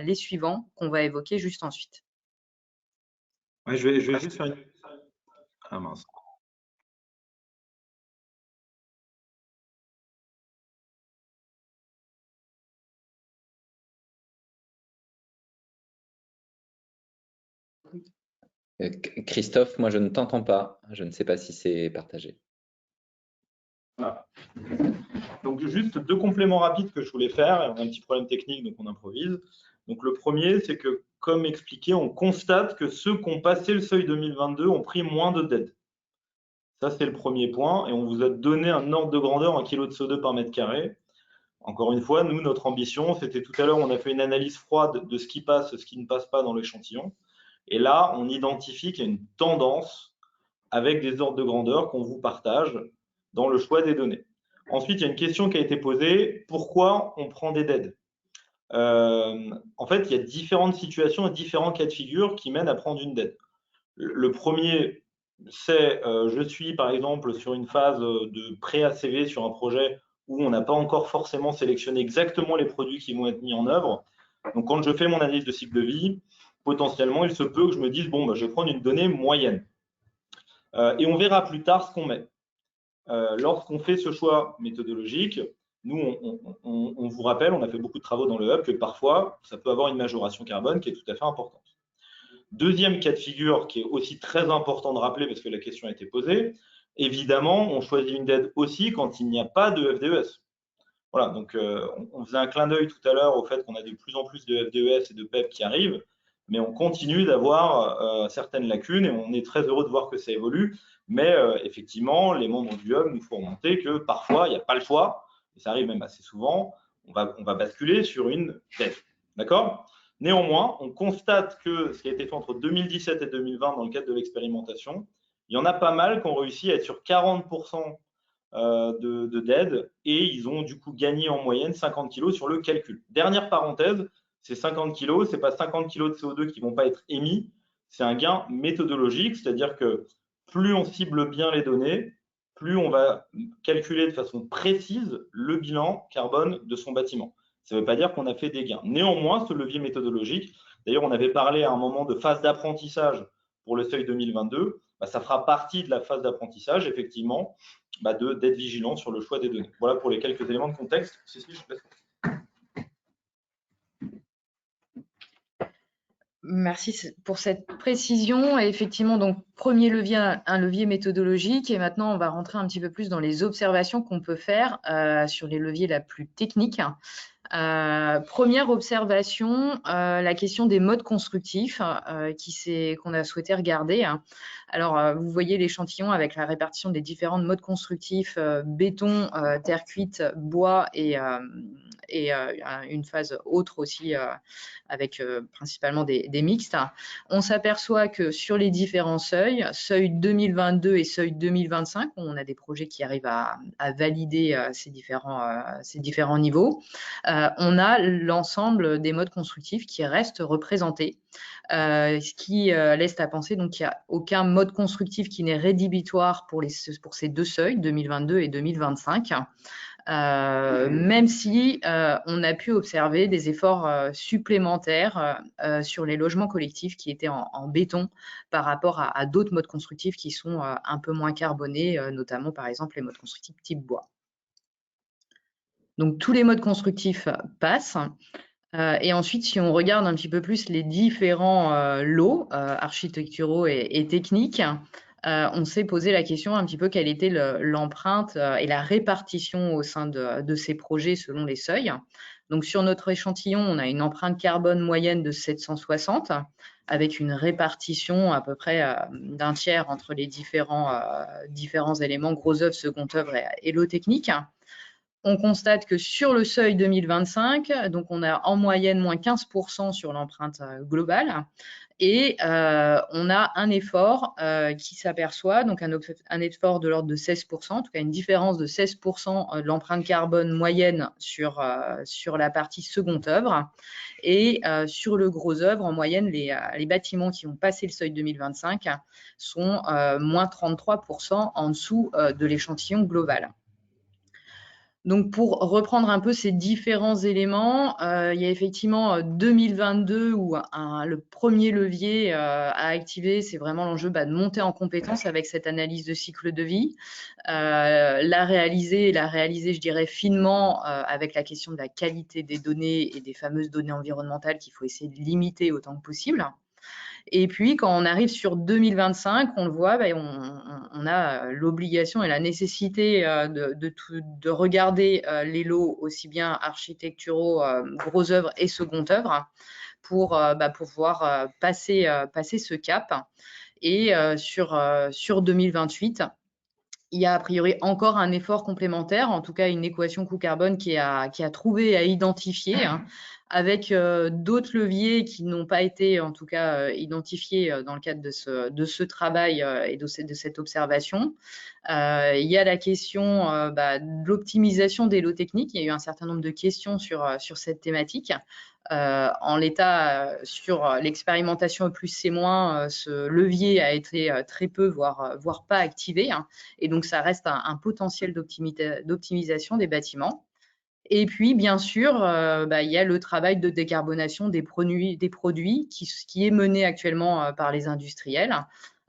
les suivants qu'on va évoquer juste ensuite. Ouais, je vais juste faire une... Ah mince. Christophe, moi je ne t'entends pas. Je ne sais pas si c'est partagé. Voilà. Donc juste 2 compléments rapides que je voulais faire. On a un petit problème technique, donc on improvise. Donc le premier, c'est que, comme expliqué, on constate que ceux qui ont passé le seuil 2022 ont pris moins de dead. Ça, c'est le premier point. Et on vous a donné un ordre de grandeur en kilo de CO2 par mètre carré. Encore une fois, nous, notre ambition, c'était tout à l'heure, on a fait une analyse froide de ce qui passe, ce qui ne passe pas dans l'échantillon. Et là, on identifie qu'il y a une tendance avec des ordres de grandeur qu'on vous partage dans le choix des données. Ensuite, il y a une question qui a été posée. Pourquoi on prend des dead? En fait, il y a différentes situations et différents cas de figure qui mènent à prendre une dead. Le premier, c'est je suis par exemple sur une phase de pré-ACV sur un projet où on n'a pas encore forcément sélectionné exactement les produits qui vont être mis en œuvre. Donc, quand je fais mon analyse de cycle de vie, potentiellement, il se peut que je me dise, bon, bah, je vais prendre une donnée moyenne. Et on verra plus tard ce qu'on met. Lorsqu'on fait ce choix méthodologique, nous, on vous rappelle, on a fait beaucoup de travaux dans le hub, que parfois, ça peut avoir une majoration carbone qui est tout à fait importante. Deuxième cas de figure qui est aussi très important de rappeler parce que la question a été posée, évidemment, on choisit une dead aussi quand il n'y a pas de FDES. Voilà, donc on faisait un clin d'œil tout à l'heure au fait qu'on a de plus en plus de FDES et de PEP qui arrivent, mais on continue d'avoir certaines lacunes et on est très heureux de voir que ça évolue. Mais effectivement, les membres du hub nous font remonter que parfois, il n'y a pas le choix, et ça arrive même assez souvent, on va basculer sur une dead. D'accord ? Néanmoins, on constate que ce qui a été fait entre 2017 et 2020 dans le cadre de l'expérimentation, il y en a pas mal qui ont réussi à être sur 40% de dead et ils ont du coup gagné en moyenne 50 kg sur le calcul. Dernière parenthèse, ces 50 kg, ce n'est pas 50 kg de CO2 qui ne vont pas être émis, c'est un gain méthodologique, c'est-à-dire que plus on cible bien les données, plus on va calculer de façon précise le bilan carbone de son bâtiment. Ça ne veut pas dire qu'on a fait des gains. Néanmoins, ce levier méthodologique, d'ailleurs, on avait parlé à un moment de phase d'apprentissage pour le seuil 2022, ça fera partie de la phase d'apprentissage, effectivement, d'être vigilant sur le choix des données. Voilà pour les quelques éléments de contexte. Cécile, je te laisse. Merci pour cette précision. Et effectivement, donc, premier levier, un levier méthodologique. Et maintenant, on va rentrer un petit peu plus dans les observations qu'on peut faire sur les leviers la plus techniques. Première observation, la question des modes constructifs qu'on a souhaité regarder. Alors, vous voyez l'échantillon avec la répartition des différents modes constructifs, béton, terre cuite, bois et une phase autre aussi avec principalement des mixtes. On s'aperçoit que sur les différents seuils, seuil 2022 et seuil 2025, on a des projets qui arrivent à valider ces différents niveaux. On a l'ensemble des modes constructifs qui restent représentés, ce qui laisse à penser donc qu'il n'y a aucun mode constructif qui n'est rédhibitoire pour ces deux seuils, 2022 et 2025. Même si on a pu observer des efforts supplémentaires sur les logements collectifs qui étaient en béton par rapport à d'autres modes constructifs qui sont un peu moins carbonés, notamment par exemple les modes constructifs type bois. Donc tous les modes constructifs passent. Et ensuite, si on regarde un petit peu plus les différents lots architecturaux et techniques, on s'est posé la question un petit peu quelle était l'empreinte et la répartition au sein de ces projets selon les seuils. Donc, sur notre échantillon, on a une empreinte carbone moyenne de 760, avec une répartition à peu près d'un tiers entre les différents éléments, gros œuvre, second œuvre et lot technique. On constate que sur le seuil 2025, donc on a en moyenne moins 15% sur l'empreinte globale, et on a un effort qui s'aperçoit, donc un effort de l'ordre de 16%, en tout cas une différence de 16% de l'empreinte carbone moyenne sur la partie seconde œuvre. Et sur le gros œuvre, en moyenne, les bâtiments qui ont passé le seuil 2025 sont moins 33% en dessous de l'échantillon global. Donc, pour reprendre un peu ces différents éléments, il y a effectivement 2022 où le premier levier à activer, c'est vraiment l'enjeu de monter en compétence avec cette analyse de cycle de vie, la réaliser, je dirais, finement avec la question de la qualité des données et des fameuses données environnementales qu'il faut essayer de limiter autant que possible. Et puis, quand on arrive sur 2025, on le voit, on a l'obligation et la nécessité de regarder les lots aussi bien architecturaux, gros œuvres et second œuvre pour pouvoir passer ce cap. Et sur 2028, il y a a priori encore un effort complémentaire, en tout cas une équation coût-carbone qui a trouvé à identifier, avec d'autres leviers qui n'ont pas été en tout cas identifiés dans le cadre de ce travail et de cette observation. Il y a la question de l'optimisation des lots techniques. Il y a eu un certain nombre de questions sur cette thématique. En l'état, sur l'expérimentation E+C-, ce levier a été très peu, voire pas activé, et donc ça reste un potentiel d'optimisation des bâtiments. Et puis, bien sûr, il y a le travail de décarbonation des produits qui est mené actuellement par les industriels,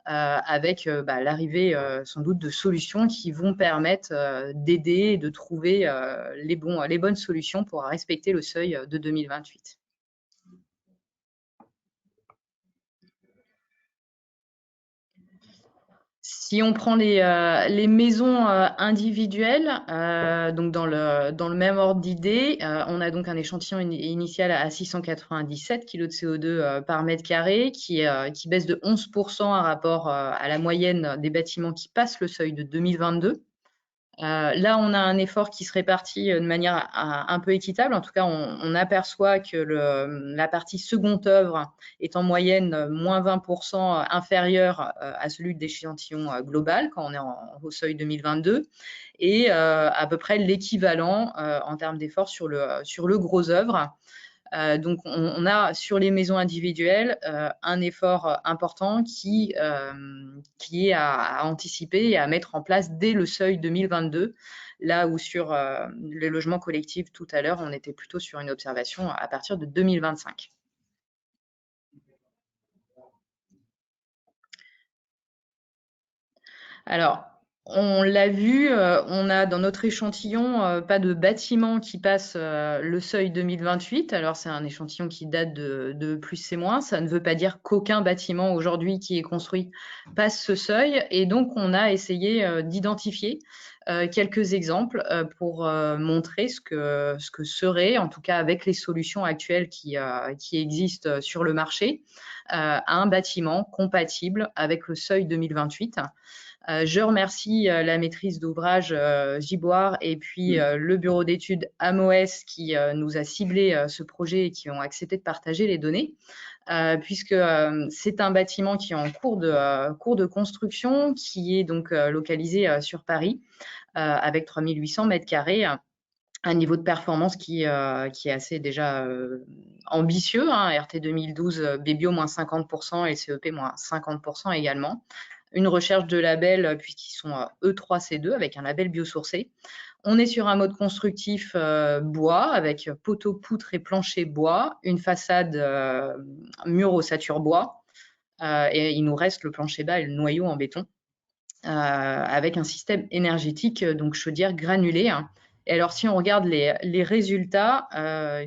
avec l'arrivée sans doute de solutions qui vont permettre d'aider et de trouver les bonnes solutions pour respecter le seuil de 2028. Si on prend les maisons individuelles, donc dans le même ordre d'idée, on a donc un échantillon initial à 697 kg de CO2 par mètre carré qui baisse de 11% par rapport à la moyenne des bâtiments qui passent le seuil de 2022. Là, on a un effort qui se répartit de manière un peu équitable. En tout cas, on aperçoit que la partie seconde œuvre est en moyenne moins 20% inférieure à celui de l'échantillon global quand on est au seuil 2022, et à peu près l'équivalent en termes d'effort sur le gros œuvre. Donc, on a sur les maisons individuelles un effort important qui est à anticiper et à mettre en place dès le seuil 2022, là où sur les logements collectifs tout à l'heure, on était plutôt sur une observation à partir de 2025. Alors, on l'a vu, on a dans notre échantillon pas de bâtiment qui passe le seuil 2028. Alors, c'est un échantillon qui date de E+C-. Ça ne veut pas dire qu'aucun bâtiment aujourd'hui qui est construit passe ce seuil. Et donc, on a essayé d'identifier quelques exemples pour montrer ce que serait, en tout cas avec les solutions actuelles qui existent sur le marché, un bâtiment compatible avec le seuil 2028. Je remercie la maîtrise d'ouvrage Giboire et puis le bureau d'études AMOS qui nous a ciblé ce projet et qui ont accepté de partager les données, puisque c'est un bâtiment qui est en cours de construction, qui est donc localisé sur Paris, avec 3800 mètres carrés, un niveau de performance qui est assez déjà ambitieux, RT 2012 BBio moins 50% et CEP moins 50% également. Une recherche de labels puisqu'ils sont E3C2 avec un label biosourcé. On est sur un mode constructif bois avec poteaux, poutres et plancher bois, une façade mur ossature bois, et il nous reste le plancher bas et le noyau en béton, avec un système énergétique, donc chaudière granulée, Et alors, si on regarde les résultats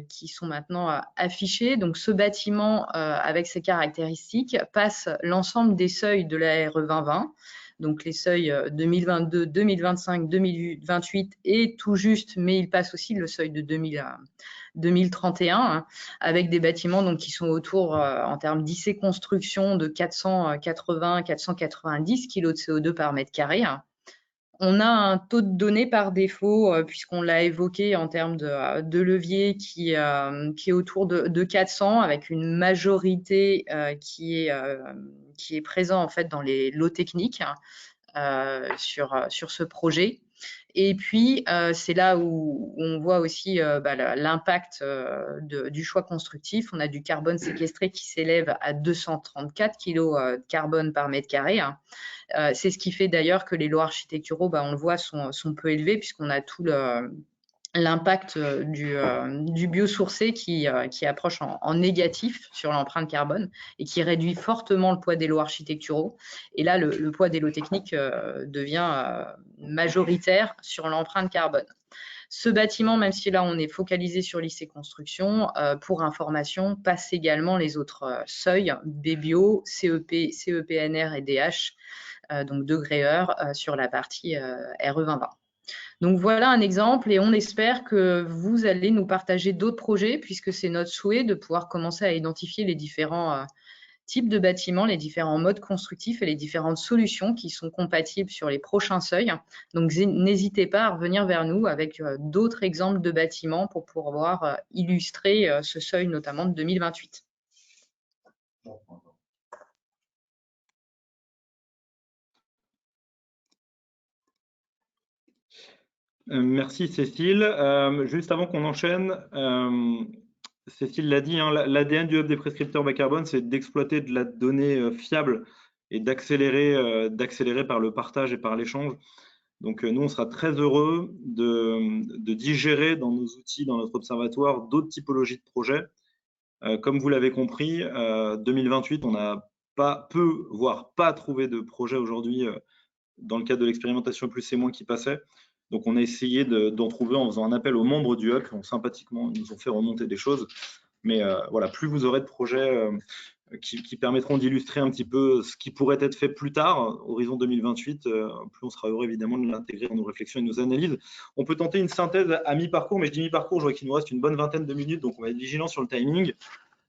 qui sont maintenant affichés, donc ce bâtiment avec ses caractéristiques passe l'ensemble des seuils de la RE 2020, donc les seuils 2022, 2025, 2028 et tout juste, mais il passe aussi le seuil de 2031, hein, avec des bâtiments donc, qui sont autour, en termes d'IC construction, de 480-490 kg de CO2 par mètre carré. On a un taux de données par défaut, puisqu'on l'a évoqué en termes de levier qui est autour de 400, avec une majorité qui est présent en fait dans les lots techniques sur ce projet. Et puis, c'est là où on voit aussi l'impact du choix constructif. On a du carbone séquestré qui s'élève à 234 kg de carbone par mètre carré. C'est ce qui fait d'ailleurs que les lots architecturaux, on le voit, sont peu élevés puisqu'on a tout l'impact du biosourcé qui approche en négatif sur l'empreinte carbone et qui réduit fortement le poids des lots architecturaux. Et là, le poids des lots techniques devient majoritaire sur l'empreinte carbone. Ce bâtiment, même si là on est focalisé sur l'IC Construction, pour information, passe également les autres seuils, BBio, CEP, CEPNR et DH, donc degré heure sur la partie RE 2020. Donc voilà un exemple et on espère que vous allez nous partager d'autres projets puisque c'est notre souhait de pouvoir commencer à identifier les différents types de bâtiments, les différents modes constructifs et les différentes solutions qui sont compatibles sur les prochains seuils. Donc n'hésitez pas à revenir vers nous avec d'autres exemples de bâtiments pour pouvoir illustrer ce seuil notamment de 2028. Merci Cécile. Juste avant qu'on enchaîne, Cécile l'a dit, hein, l'ADN du hub des prescripteurs bas carbone, c'est d'exploiter de la donnée fiable et d'accélérer par le partage et par l'échange. Donc nous, on sera très heureux de digérer dans nos outils, dans notre observatoire, d'autres typologies de projets. Comme vous l'avez compris, 2028, on n'a peu, voire pas trouvé de projet aujourd'hui dans le cadre de l'expérimentation plus c'est moins qui passait. Donc, on a essayé d'en trouver en faisant un appel aux membres du hub qui ont sympathiquement nous ont fait remonter des choses. Mais voilà, plus vous aurez de projets qui permettront d'illustrer un petit peu ce qui pourrait être fait plus tard, horizon 2028, plus on sera heureux évidemment de l'intégrer dans nos réflexions et nos analyses. On peut tenter une synthèse à mi-parcours, mais je dis mi-parcours, je vois qu'il nous reste une bonne vingtaine de minutes, donc on va être vigilant sur le timing.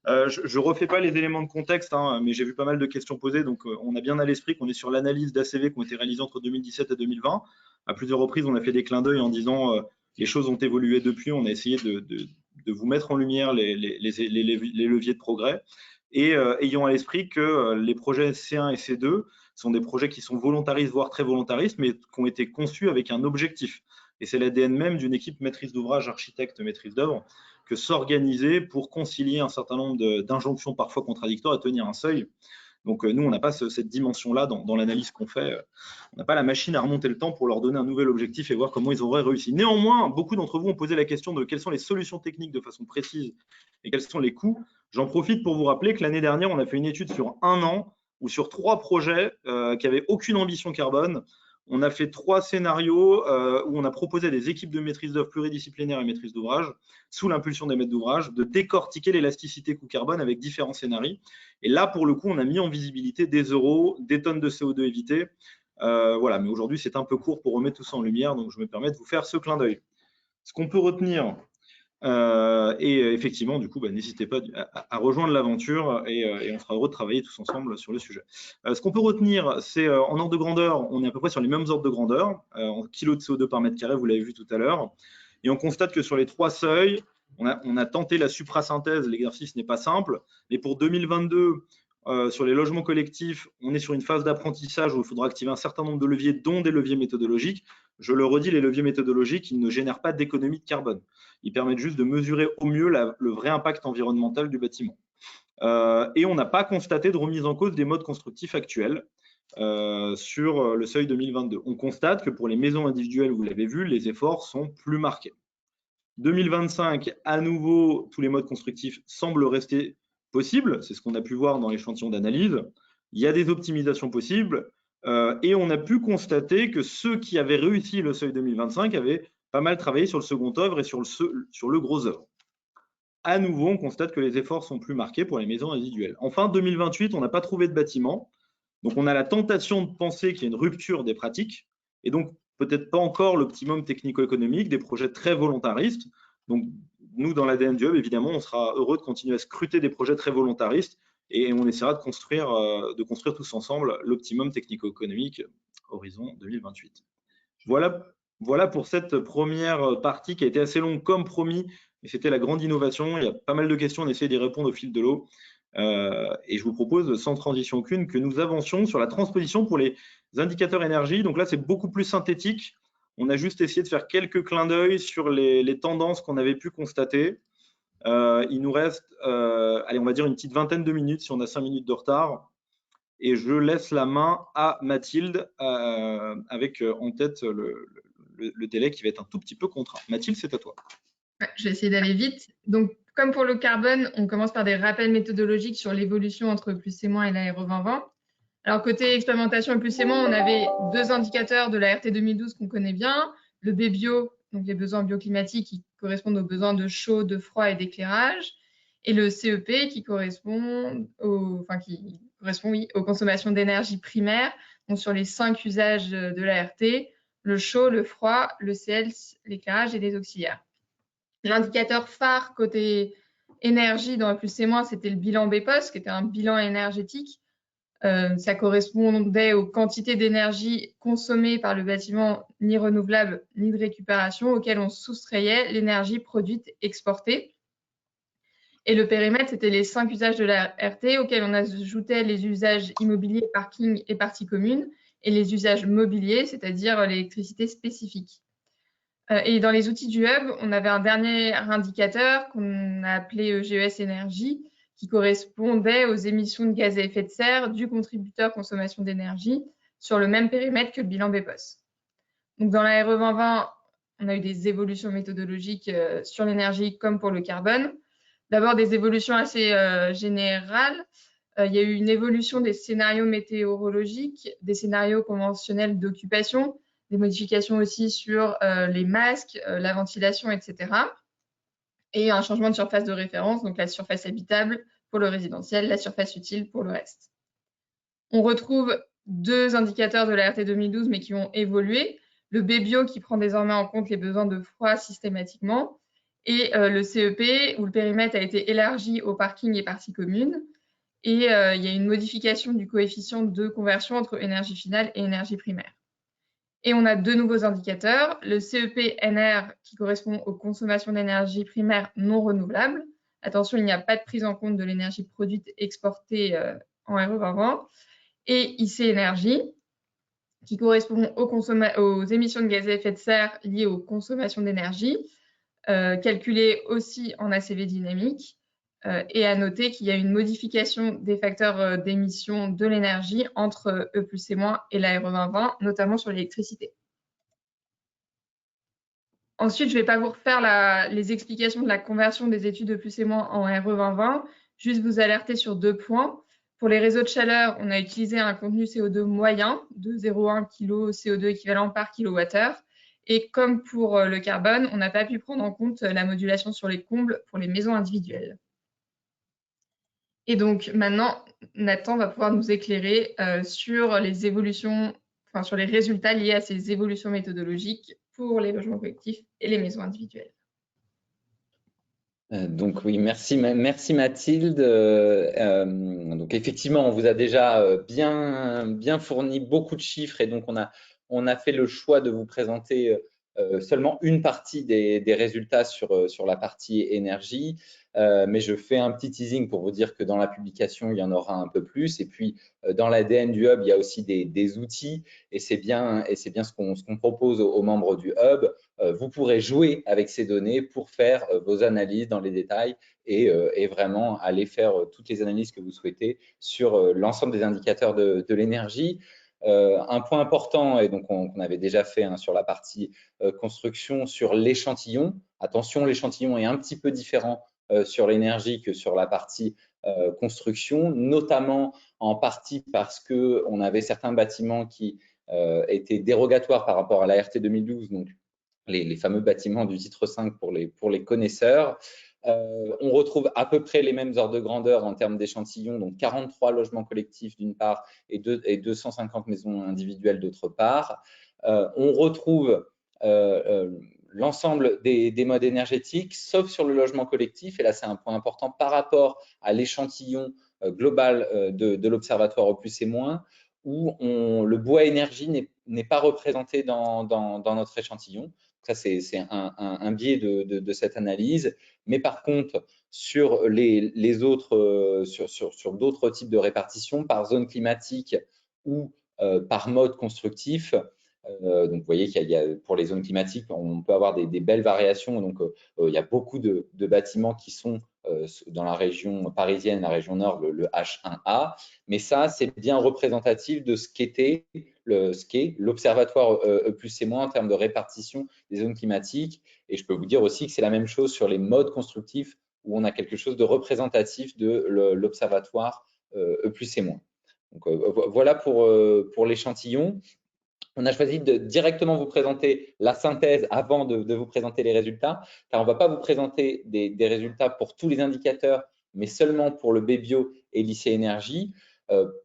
Je ne refais pas les éléments de contexte, hein, mais j'ai vu pas mal de questions posées, donc on a bien à l'esprit qu'on est sur l'analyse d'ACV qui ont été réalisées entre 2017 et 2020. À plusieurs reprises, on a fait des clins d'œil en disant les choses ont évolué depuis, on a essayé de vous mettre en lumière les leviers de progrès, et ayons à l'esprit que les projets C1 et C2 sont des projets qui sont volontaristes, voire très volontaristes, mais qui ont été conçus avec un objectif. Et c'est l'ADN même d'une équipe maîtrise d'ouvrage, architecte, maîtrise d'œuvre, que s'organiser pour concilier un certain nombre d'injonctions parfois contradictoires et tenir un seuil. Donc nous, on n'a pas cette dimension-là dans l'analyse qu'on fait. On n'a pas la machine à remonter le temps pour leur donner un nouvel objectif et voir comment ils auraient réussi. Néanmoins, beaucoup d'entre vous ont posé la question de quelles sont les solutions techniques de façon précise et quels sont les coûts. J'en profite pour vous rappeler que l'année dernière, on a fait une étude sur 1 an ou sur 3 projets qui n'avaient aucune ambition carbone. On a fait 3 scénarios où on a proposé à des équipes de maîtrise d'œuvre pluridisciplinaires et maîtrise d'ouvrage, sous l'impulsion des maîtres d'ouvrage, de décortiquer l'élasticité coût carbone avec différents scénarios. Et là, pour le coup, on a mis en visibilité des euros, des tonnes de CO2 évitées. Voilà, mais aujourd'hui, c'est un peu court pour remettre tout ça en lumière, donc je me permets de vous faire ce clin d'œil. Ce qu'on peut retenir, et effectivement, du coup, n'hésitez pas à rejoindre l'aventure et on sera heureux de travailler tous ensemble sur le sujet. Ce qu'on peut retenir, c'est en ordre de grandeur, on est à peu près sur les mêmes ordres de grandeur, en kilos de CO2 par mètre carré, vous l'avez vu tout à l'heure. Et on constate que sur les 3 seuils, on a tenté la suprasynthèse, l'exercice n'est pas simple, mais pour 2022, sur les logements collectifs, on est sur une phase d'apprentissage où il faudra activer un certain nombre de leviers, dont des leviers méthodologiques. Je le redis, les leviers méthodologiques, ils ne génèrent pas d'économie de carbone. Ils permettent juste de mesurer au mieux le vrai impact environnemental du bâtiment. Et on n'a pas constaté de remise en cause des modes constructifs actuels sur le seuil 2022. On constate que pour les maisons individuelles, vous l'avez vu, les efforts sont plus marqués. 2025, à nouveau, tous les modes constructifs semblent rester possibles. C'est ce qu'on a pu voir dans l'échantillon d'analyse. Il y a des optimisations possibles et on a pu constater que ceux qui avaient réussi le seuil 2025 avaient pas mal travaillé sur le second œuvre et sur le gros œuvre. À nouveau, on constate que les efforts sont plus marqués pour les maisons individuelles. Enfin, 2028, on n'a pas trouvé de bâtiment. Donc, on a la tentation de penser qu'il y a une rupture des pratiques et donc peut-être pas encore l'optimum technico-économique, des projets très volontaristes. Donc, nous, dans l'ADN du Hub, évidemment, on sera heureux de continuer à scruter des projets très volontaristes et on essaiera de construire tous ensemble l'optimum technico-économique horizon 2028. Voilà pour cette première partie qui a été assez longue comme promis, et c'était la grande innovation. Il y a pas mal de questions, on essaie d'y répondre au fil de l'eau. Et je vous propose, sans transition aucune, que nous avancions sur la transposition pour les indicateurs énergie. Donc là, c'est beaucoup plus synthétique. On a juste essayé de faire quelques clins d'œil sur les tendances qu'on avait pu constater. Il nous reste, allez, on va dire une petite vingtaine de minutes si on a 5 minutes de retard. Et je laisse la main à Mathilde avec en tête le délai qui va être un tout petit peu contraint. Mathilde, c'est à toi. Ouais, je vais essayer d'aller vite. Donc, comme pour le carbone, on commence par des rappels méthodologiques sur l'évolution entre +C- et la RE 2020. Alors, côté expérimentation et +C-, on avait 2 indicateurs de la RT 2012 qu'on connaît bien. Le BBio, donc les besoins bioclimatiques qui correspondent aux besoins de chaud, de froid et d'éclairage. Et le CEP qui correspond aux consommations d'énergie primaire, donc sur les 5 usages de la RT, le chaud, le froid, le CL, l'éclairage et les auxiliaires. L'indicateur phare côté énergie dans le +C-, c'était le bilan BPOS, qui était un bilan énergétique. Ça correspondait aux quantités d'énergie consommées par le bâtiment, ni renouvelable, ni de récupération, auxquelles on soustrayait l'énergie produite exportée. Et le périmètre, c'était les 5 usages de la RT, auxquels on ajoutait les usages immobiliers, parking et parties communes, et les usages mobiliers, c'est-à-dire l'électricité spécifique. Et dans les outils du Hub, on avait un dernier indicateur qu'on a appelé GES Énergie, qui correspondait aux émissions de gaz à effet de serre du contributeur consommation d'énergie sur le même périmètre que le bilan BPOS. Donc dans la RE 2020, on a eu des évolutions méthodologiques sur l'énergie comme pour le carbone. D'abord des évolutions assez générales. Il y a eu une évolution des scénarios météorologiques, des scénarios conventionnels d'occupation, des modifications aussi sur les masques, la ventilation, etc. Et un changement de surface de référence, donc la surface habitable pour le résidentiel, la surface utile pour le reste. On retrouve 2 indicateurs de la RT 2012, mais qui ont évolué. Le BBio qui prend désormais en compte les besoins de froid systématiquement, et le CEP où le périmètre a été élargi aux parkings et parties communes. Et il y a une modification du coefficient de conversion entre énergie finale et énergie primaire. Et on a 2 nouveaux indicateurs, le CEP-NR qui correspond aux consommations d'énergie primaire non renouvelables. Attention, il n'y a pas de prise en compte de l'énergie produite exportée en RE 2020. Et IC Énergie qui correspond aux émissions de gaz à effet de serre liées aux consommations d'énergie, calculées aussi en ACV dynamique. Et à noter qu'il y a une modification des facteurs d'émission de l'énergie entre E+C- et la RE 2020, notamment sur l'électricité. Ensuite, je ne vais pas vous refaire les explications de la conversion des études E+C- en RE 2020, juste vous alerter sur 2 points. Pour les réseaux de chaleur, on a utilisé un contenu CO2 moyen de 0,1 kg CO2 équivalent par kilowattheure. Et comme pour le carbone, on n'a pas pu prendre en compte la modulation sur les combles pour les maisons individuelles. Et donc maintenant, Nathan va pouvoir nous éclairer sur les évolutions, sur les résultats liés à ces évolutions méthodologiques pour les logements collectifs et les maisons individuelles. Donc oui, merci Mathilde. Donc effectivement, on vous a déjà bien fourni beaucoup de chiffres et donc on a fait le choix de vous présenter seulement une partie des résultats sur la partie énergie. Mais je fais un petit teasing pour vous dire que dans la publication, il y en aura un peu plus. Et puis, dans l'ADN du Hub, il y a aussi des outils et c'est bien ce qu'on propose aux membres du Hub. Vous pourrez jouer avec ces données pour faire vos analyses dans les détails et vraiment aller faire toutes les analyses que vous souhaitez sur l'ensemble des indicateurs de l'énergie. Un point important, et donc on avait déjà fait sur la partie construction, sur l'échantillon. Attention, l'échantillon est un petit peu différent sur l'énergie que sur la partie construction, notamment en partie parce qu'on avait certains bâtiments qui étaient dérogatoires par rapport à la RT 2012, donc les fameux bâtiments du titre 5 pour les connaisseurs. On retrouve à peu près les mêmes ordres de grandeur en termes d'échantillons, donc 43 logements collectifs d'une part et 250 maisons individuelles d'autre part. On retrouve l'ensemble des modes énergétiques, sauf sur le logement collectif, et là c'est un point important par rapport à l'échantillon global de l'Observatoire au plus et moins, où le bois énergie n'est pas représenté dans notre échantillon. Ça, c'est un biais de cette analyse. Mais par contre, sur les autres, sur d'autres types de répartition, par zone climatique ou par mode constructif, donc vous voyez qu'il y a pour les zones climatiques, on peut avoir des belles variations. Donc il y a beaucoup de bâtiments qui sont dans la région parisienne, la région nord, le H1A. Mais ça, c'est bien représentatif de ce qu'est l'observatoire E+C- en termes de répartition des zones climatiques. Et je peux vous dire aussi que c'est la même chose sur les modes constructifs, où on a quelque chose de représentatif de l'observatoire E+C-. Donc voilà pour l'échantillon. On a choisi de directement vous présenter la synthèse avant de vous présenter les résultats, car on ne va pas vous présenter des résultats pour tous les indicateurs, mais seulement pour le BBio et l'IC Énergie.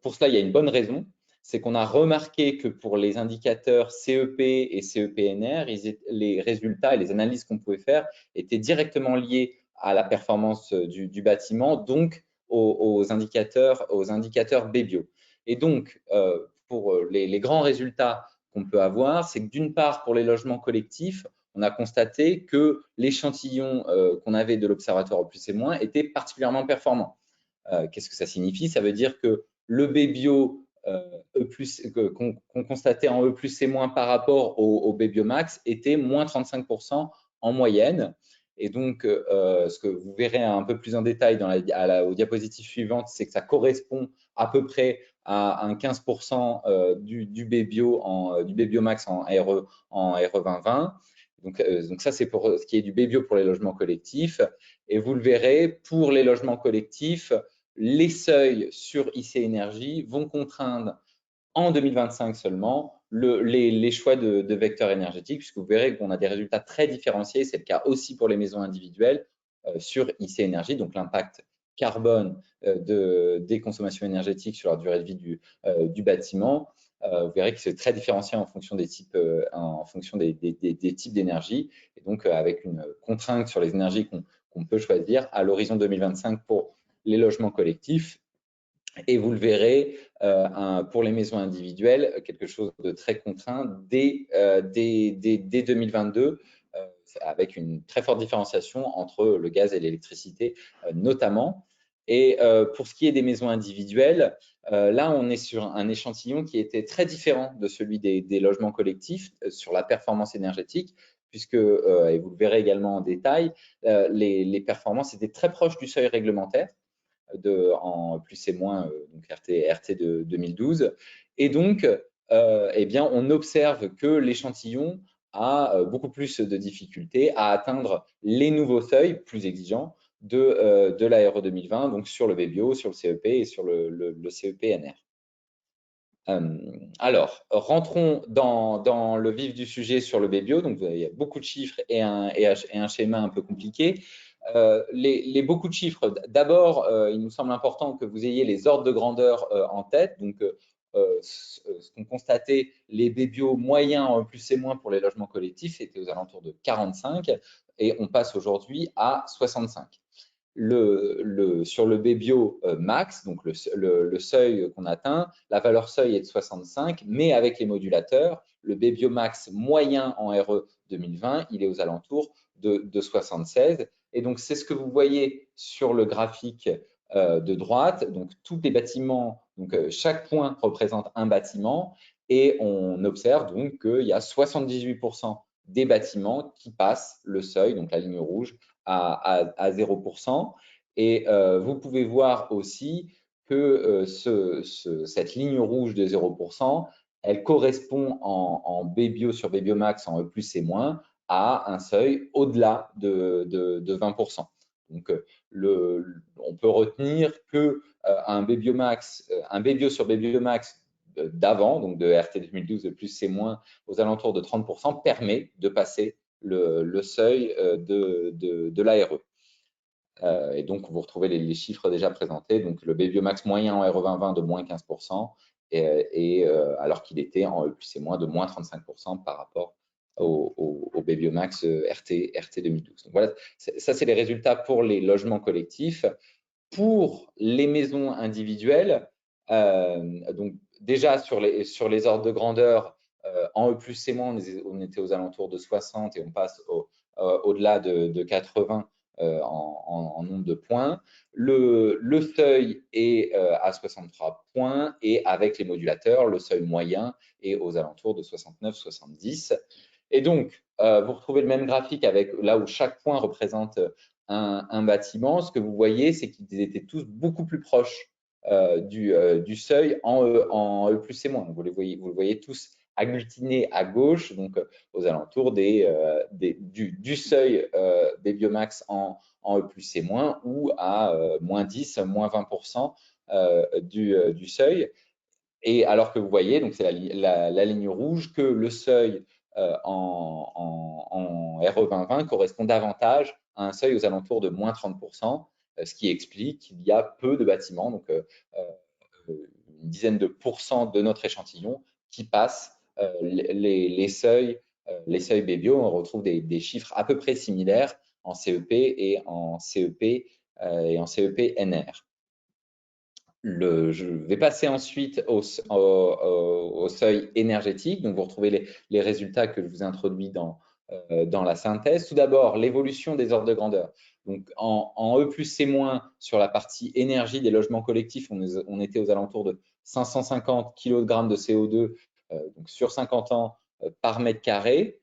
Pour cela, il y a une bonne raison, c'est qu'on a remarqué que pour les indicateurs CEP et CEPNR, les résultats et les analyses qu'on pouvait faire étaient directement liés à la performance du bâtiment, donc aux indicateurs BBio. Et donc, pour les grands résultats qu'on peut avoir, c'est que d'une part, pour les logements collectifs, on a constaté que l'échantillon qu'on avait de l'Observatoire au plus et moins était particulièrement performant. Qu'est-ce que ça signifie? Ça veut dire que le BBio qu'on constatait en E plus et moins par rapport au BBio max était moins 35% en moyenne. Et donc, ce que vous verrez un peu plus en détail aux diapositives suivantes, c'est que ça correspond à peu près à un 15% du BBio max en RE 2020. Donc ça, c'est pour ce qui est du BBio pour les logements collectifs. Et vous le verrez, pour les logements collectifs, les seuils sur IC Énergie vont contraindre en 2025 seulement les choix de vecteurs énergétiques, puisque vous verrez qu'on a des résultats très différenciés. C'est le cas aussi pour les maisons individuelles sur IC Énergie, donc l'impact carbone des consommations énergétiques sur la durée de vie du bâtiment. Vous verrez que c'est très différencié en fonction des types, des types d'énergie, et donc avec une contrainte sur les énergies qu'on peut choisir à l'horizon 2025 pour les logements collectifs. Et vous le verrez, pour les maisons individuelles, quelque chose de très contraint dès 2022, avec une très forte différenciation entre le gaz et l'électricité notamment. Et pour ce qui est des maisons individuelles, là, on est sur un échantillon qui était très différent de celui des logements collectifs sur la performance énergétique, puisque, et vous le verrez également en détail, les performances étaient très proches du seuil réglementaire en plus et moins, donc RT de 2012. Et donc, eh bien, on observe que l'échantillon a beaucoup plus de difficultés à atteindre les nouveaux seuils plus exigeants de la RE 2020, donc sur le BBio, sur le CEP et sur le CEPNR. Alors, rentrons dans le vif du sujet sur le BBio. Donc, il y a beaucoup de chiffres et un schéma un peu compliqué. Beaucoup de chiffres, d'abord, il nous semble important que vous ayez les ordres de grandeur en tête. Donc, ce qu'ont constaté les BBio moyens en plus et moins pour les logements collectifs, c'était aux alentours de 45 et on passe aujourd'hui à 65. Sur le BBio max, donc le seuil qu'on atteint, la valeur seuil est de 65, mais avec les modulateurs, le BBio max moyen en RE 2020, il est aux alentours de 76. Et donc, c'est ce que vous voyez sur le graphique de droite. Donc, tous les bâtiments, donc chaque point représente un bâtiment et on observe donc qu'il y a 78% des bâtiments qui passent le seuil, donc la ligne rouge, à 0%. Et vous pouvez voir aussi que cette ligne rouge de 0%, elle correspond en BBio sur BBio max en E plus et moins à un seuil au-delà de 20%. Donc, on peut retenir que un BBio sur BBio max d'avant, donc de RT 2012 de plus et moins aux alentours de 30%, permet de passer le seuil de l'ARE. Et donc, vous retrouvez les chiffres déjà présentés. Donc, le BBiomax moyen en RE 2020 de moins 15%, alors qu'il était en E plus et moins de moins 35% par rapport au BBiomax RT 2012. Donc, voilà, ça, c'est les résultats pour les logements collectifs. Pour les maisons individuelles, donc déjà sur les ordres de grandeur, en E plus et moins, on était aux alentours de 60 et on passe au-delà de 80 en nombre de points. Le seuil est à 63 points et avec les modulateurs, le seuil moyen est aux alentours de 69-70. Et donc, vous retrouvez le même graphique avec là où chaque point représente un bâtiment. Ce que vous voyez, c'est qu'ils étaient tous beaucoup plus proches du seuil en E plus et moins. Vous le voyez tous agglutinés à gauche, donc aux alentours du seuil des biomax en E plus et moins ou à moins 10, moins 20% du seuil. Et alors que vous voyez, donc c'est la ligne rouge, que le seuil en RE 2020 correspond davantage à un seuil aux alentours de moins 30%, ce qui explique qu'il y a peu de bâtiments, donc une dizaine de pourcents de notre échantillon qui passent les seuils BBio. On retrouve des chiffres à peu près similaires en CEP et en CEP NR. Je vais passer ensuite au seuil énergétique. Donc, vous retrouvez les résultats que je vous ai introduits dans la synthèse. Tout d'abord, l'évolution des ordres de grandeur. Donc, en E plus C- sur la partie énergie des logements collectifs, on était aux alentours de 550 kg de CO2 donc sur 50 ans par mètre carré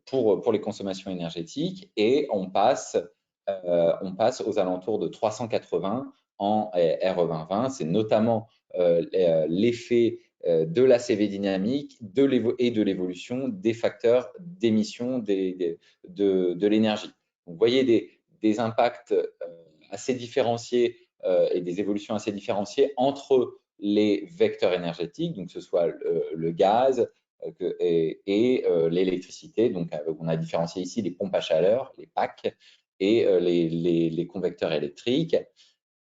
pour les consommations énergétiques, et on passe aux alentours de 380 en RE 2020. C'est notamment l'effet de la CV dynamique et de l'évolution des facteurs d'émission de l'énergie. Vous voyez des impacts assez différenciés et des évolutions assez différenciées entre les vecteurs énergétiques, donc que ce soit le gaz et l'électricité. Donc, on a différencié ici les pompes à chaleur, les PAC, et les convecteurs électriques.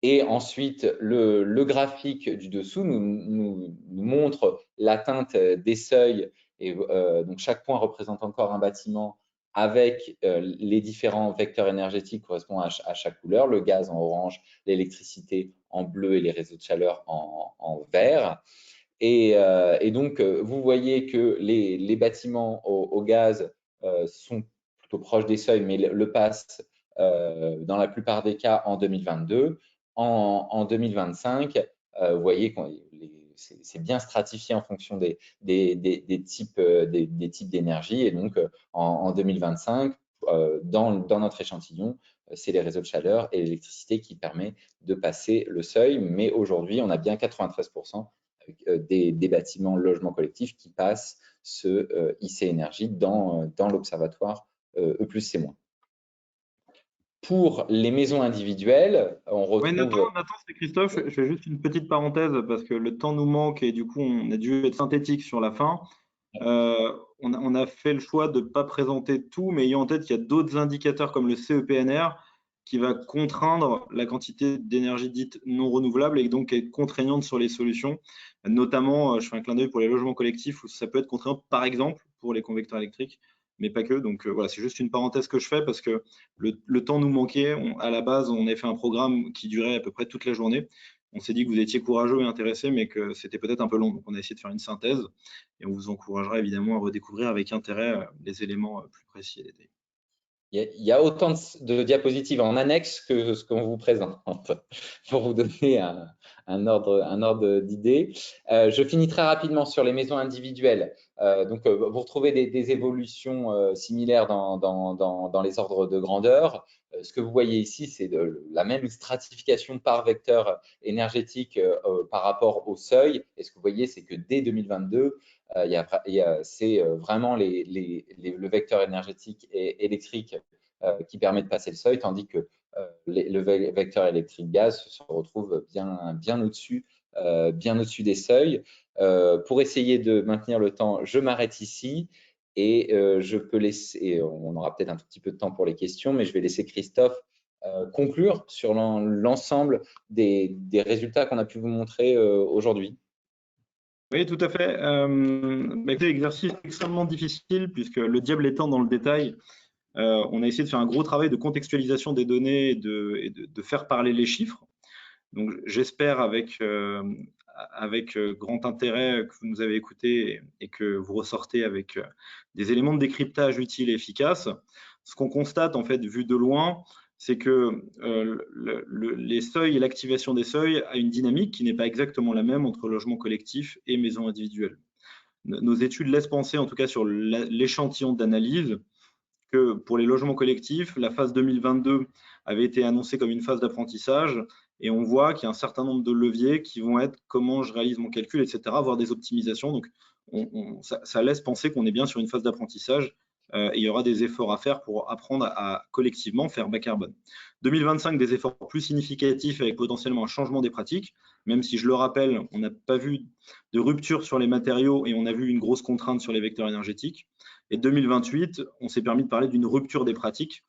Et ensuite, le graphique du dessous nous montre l'atteinte des seuils. Et donc, chaque point représente encore un bâtiment avec les différents vecteurs énergétiques correspondant à chaque couleur, le gaz en orange, l'électricité en bleu et les réseaux de chaleur en vert. Et donc, vous voyez que les bâtiments au gaz sont plutôt proches des seuils, mais le passent dans la plupart des cas en 2022. En 2025, vous voyez que c'est bien stratifié en fonction des types d'énergie. Et donc, en 2025, dans notre échantillon, c'est les réseaux de chaleur et l'électricité qui permet de passer le seuil. Mais aujourd'hui, on a bien 93% des bâtiments logements collectifs qui passent ce IC énergie dans l'observatoire E plus C-. Pour les maisons individuelles, on retrouve… Oui, Nathan, c'est Christophe. Je fais juste une petite parenthèse parce que le temps nous manque et du coup, on a dû être synthétique sur la fin. On a fait le choix de ne pas présenter tout, mais ayant en tête qu'il y a d'autres indicateurs comme le CEPNR qui va contraindre la quantité d'énergie dite non renouvelable et donc être contraignante sur les solutions. Notamment, je fais un clin d'œil pour les logements collectifs où ça peut être contraignant, par exemple, pour les convecteurs électriques, mais pas que. Donc voilà, c'est juste une parenthèse que je fais parce que le temps nous manquait. À la base, on avait fait un programme qui durait à peu près toute la journée. On s'est dit que vous étiez courageux et intéressés, mais que c'était peut-être un peu long. Donc, on a essayé de faire une synthèse et on vous encouragera évidemment à redécouvrir avec intérêt les éléments plus précis et détaillés. Il y a autant de diapositives en annexe que ce qu'on vous présente pour vous donner un ordre d'idée. Je finis très rapidement sur les maisons individuelles. Donc, vous retrouvez des évolutions similaires dans les ordres de grandeur. Ce que vous voyez ici, c'est la même stratification par vecteur énergétique par rapport au seuil. Et ce que vous voyez, c'est que dès 2022, c'est vraiment le vecteur énergétique et électrique qui permet de passer le seuil, tandis que le vecteur électrique gaz se retrouve bien au-dessus des seuils. Pour essayer de maintenir le temps, je m'arrête ici Et je peux laisser, on aura peut-être un tout petit peu de temps pour les questions, mais je vais laisser Christophe conclure sur l'ensemble des résultats qu'on a pu vous montrer aujourd'hui. Oui, tout à fait. C'est un exercice extrêmement difficile puisque le diable étant dans le détail, on a essayé de faire un gros travail de contextualisation des données et de faire parler les chiffres. Donc, j'espère avec grand intérêt que vous nous avez écoutés et que vous ressortez avec des éléments de décryptage utiles et efficaces. Ce qu'on constate, en fait, vu de loin, c'est que les seuils et l'activation des seuils a une dynamique qui n'est pas exactement la même entre logement collectif et maison individuelle. Nos études laissent penser, en tout cas sur l'échantillon d'analyse, que pour les logements collectifs, la phase 2022 avait été annoncée comme une phase d'apprentissage et on voit qu'il y a un certain nombre de leviers qui vont être comment je réalise mon calcul, etc., voire des optimisations. Donc, ça laisse penser qu'on est bien sur une phase d'apprentissage et il y aura des efforts à faire pour apprendre à collectivement faire bas carbone. 2025, des efforts plus significatifs avec potentiellement un changement des pratiques, même si je le rappelle, on n'a pas vu de rupture sur les matériaux et on a vu une grosse contrainte sur les vecteurs énergétiques. Et 2028, on s'est permis de parler d'une rupture des pratiques,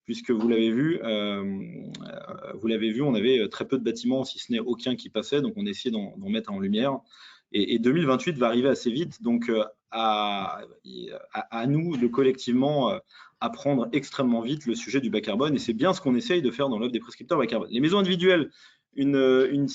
puisque vous l'avez vu, on avait très peu de bâtiments, si ce n'est aucun qui passait, donc on essayait d'en mettre en lumière. Et 2028 va arriver assez vite, donc à nous de collectivement apprendre extrêmement vite le sujet du bas carbone, et c'est bien ce qu'on essaye de faire dans l'œuvre des prescripteurs bas carbone. Les maisons individuelles, une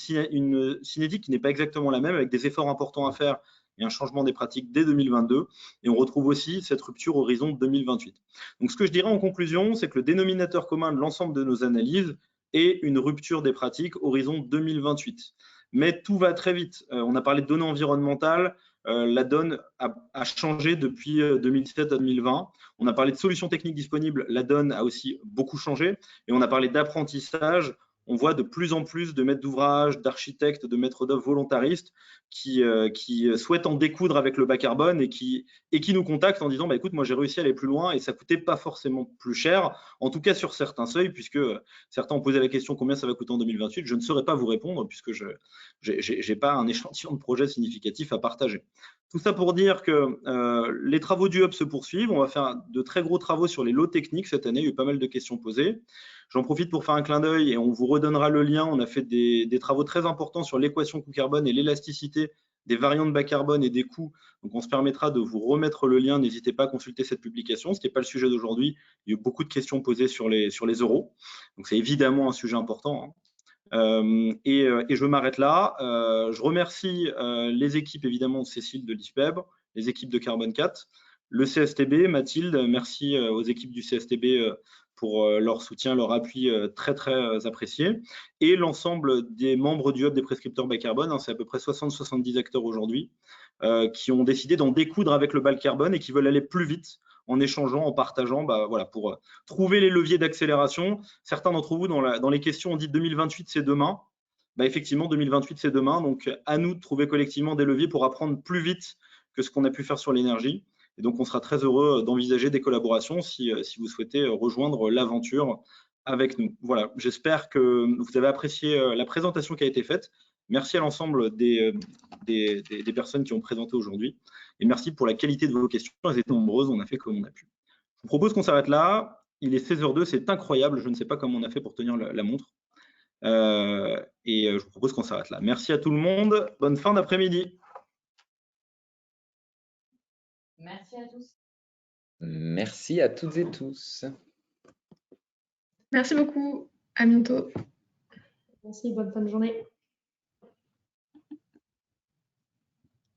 cinétique qui n'est pas exactement la même, avec des efforts importants à faire et un changement des pratiques dès 2022, et on retrouve aussi cette rupture horizon 2028. Donc ce que je dirais en conclusion, c'est que le dénominateur commun de l'ensemble de nos analyses est une rupture des pratiques horizon 2028. Mais tout va très vite. On a parlé de données environnementales, la donne a changé depuis 2017 à 2020. On a parlé de solutions techniques disponibles, la donne a aussi beaucoup changé. Et on a parlé d'apprentissage. On voit de plus en plus de maîtres d'ouvrage, d'architectes, de maîtres d'œuvre volontaristes qui souhaitent en découdre avec le bas carbone et qui nous contactent en disant bah, écoute, moi j'ai réussi à aller plus loin et ça coûtait pas forcément plus cher, en tout cas sur certains seuils, puisque certains ont posé la question combien ça va coûter en 2028. Je ne saurais pas vous répondre puisque je n'ai pas un échantillon de projets significatif à partager. Tout ça pour dire que les travaux du Hub se poursuivent. On va faire de très gros travaux sur les lots techniques cette année. Il y a eu pas mal de questions posées. J'en profite pour faire un clin d'œil et on vous redonnera le lien. On a fait des travaux très importants sur l'équation coût carbone et l'élasticité des variantes bas carbone et des coûts. Donc, on se permettra de vous remettre le lien. N'hésitez pas à consulter cette publication, ce qui n'est pas le sujet d'aujourd'hui. Il y a eu beaucoup de questions posées sur les euros. Donc, c'est évidemment un sujet important. Et je m'arrête là. Je remercie les équipes, évidemment, Cécile de l'IFPEB, les équipes de Carbone 4, le CSTB, Mathilde, merci aux équipes du CSTB pour leur soutien, leur appui très, très apprécié, et l'ensemble des membres du Hub des prescripteurs bas carbone, hein, c'est à peu près 60-70 acteurs aujourd'hui, qui ont décidé d'en découdre avec le bas carbone et qui veulent aller plus vite en échangeant, en partageant, voilà, pour trouver les leviers d'accélération. Certains d'entre vous, dans les questions, ont dit 2028, c'est demain. Effectivement, 2028, c'est demain. Donc, à nous de trouver collectivement des leviers pour apprendre plus vite que ce qu'on a pu faire sur l'énergie. Et donc, on sera très heureux d'envisager des collaborations si vous souhaitez rejoindre l'aventure avec nous. Voilà, j'espère que vous avez apprécié la présentation qui a été faite. Merci à l'ensemble des personnes qui ont présenté aujourd'hui. Et merci pour la qualité de vos questions. Elles étaient nombreuses, on a fait comme on a pu. Je vous propose qu'on s'arrête là. Il est 16h02, c'est incroyable. Je ne sais pas comment on a fait pour tenir la montre. Et je vous propose qu'on s'arrête là. Merci à tout le monde. Bonne fin d'après-midi. Merci à tous. Merci à toutes et tous. Merci beaucoup. À bientôt. Merci, bonne fin de journée.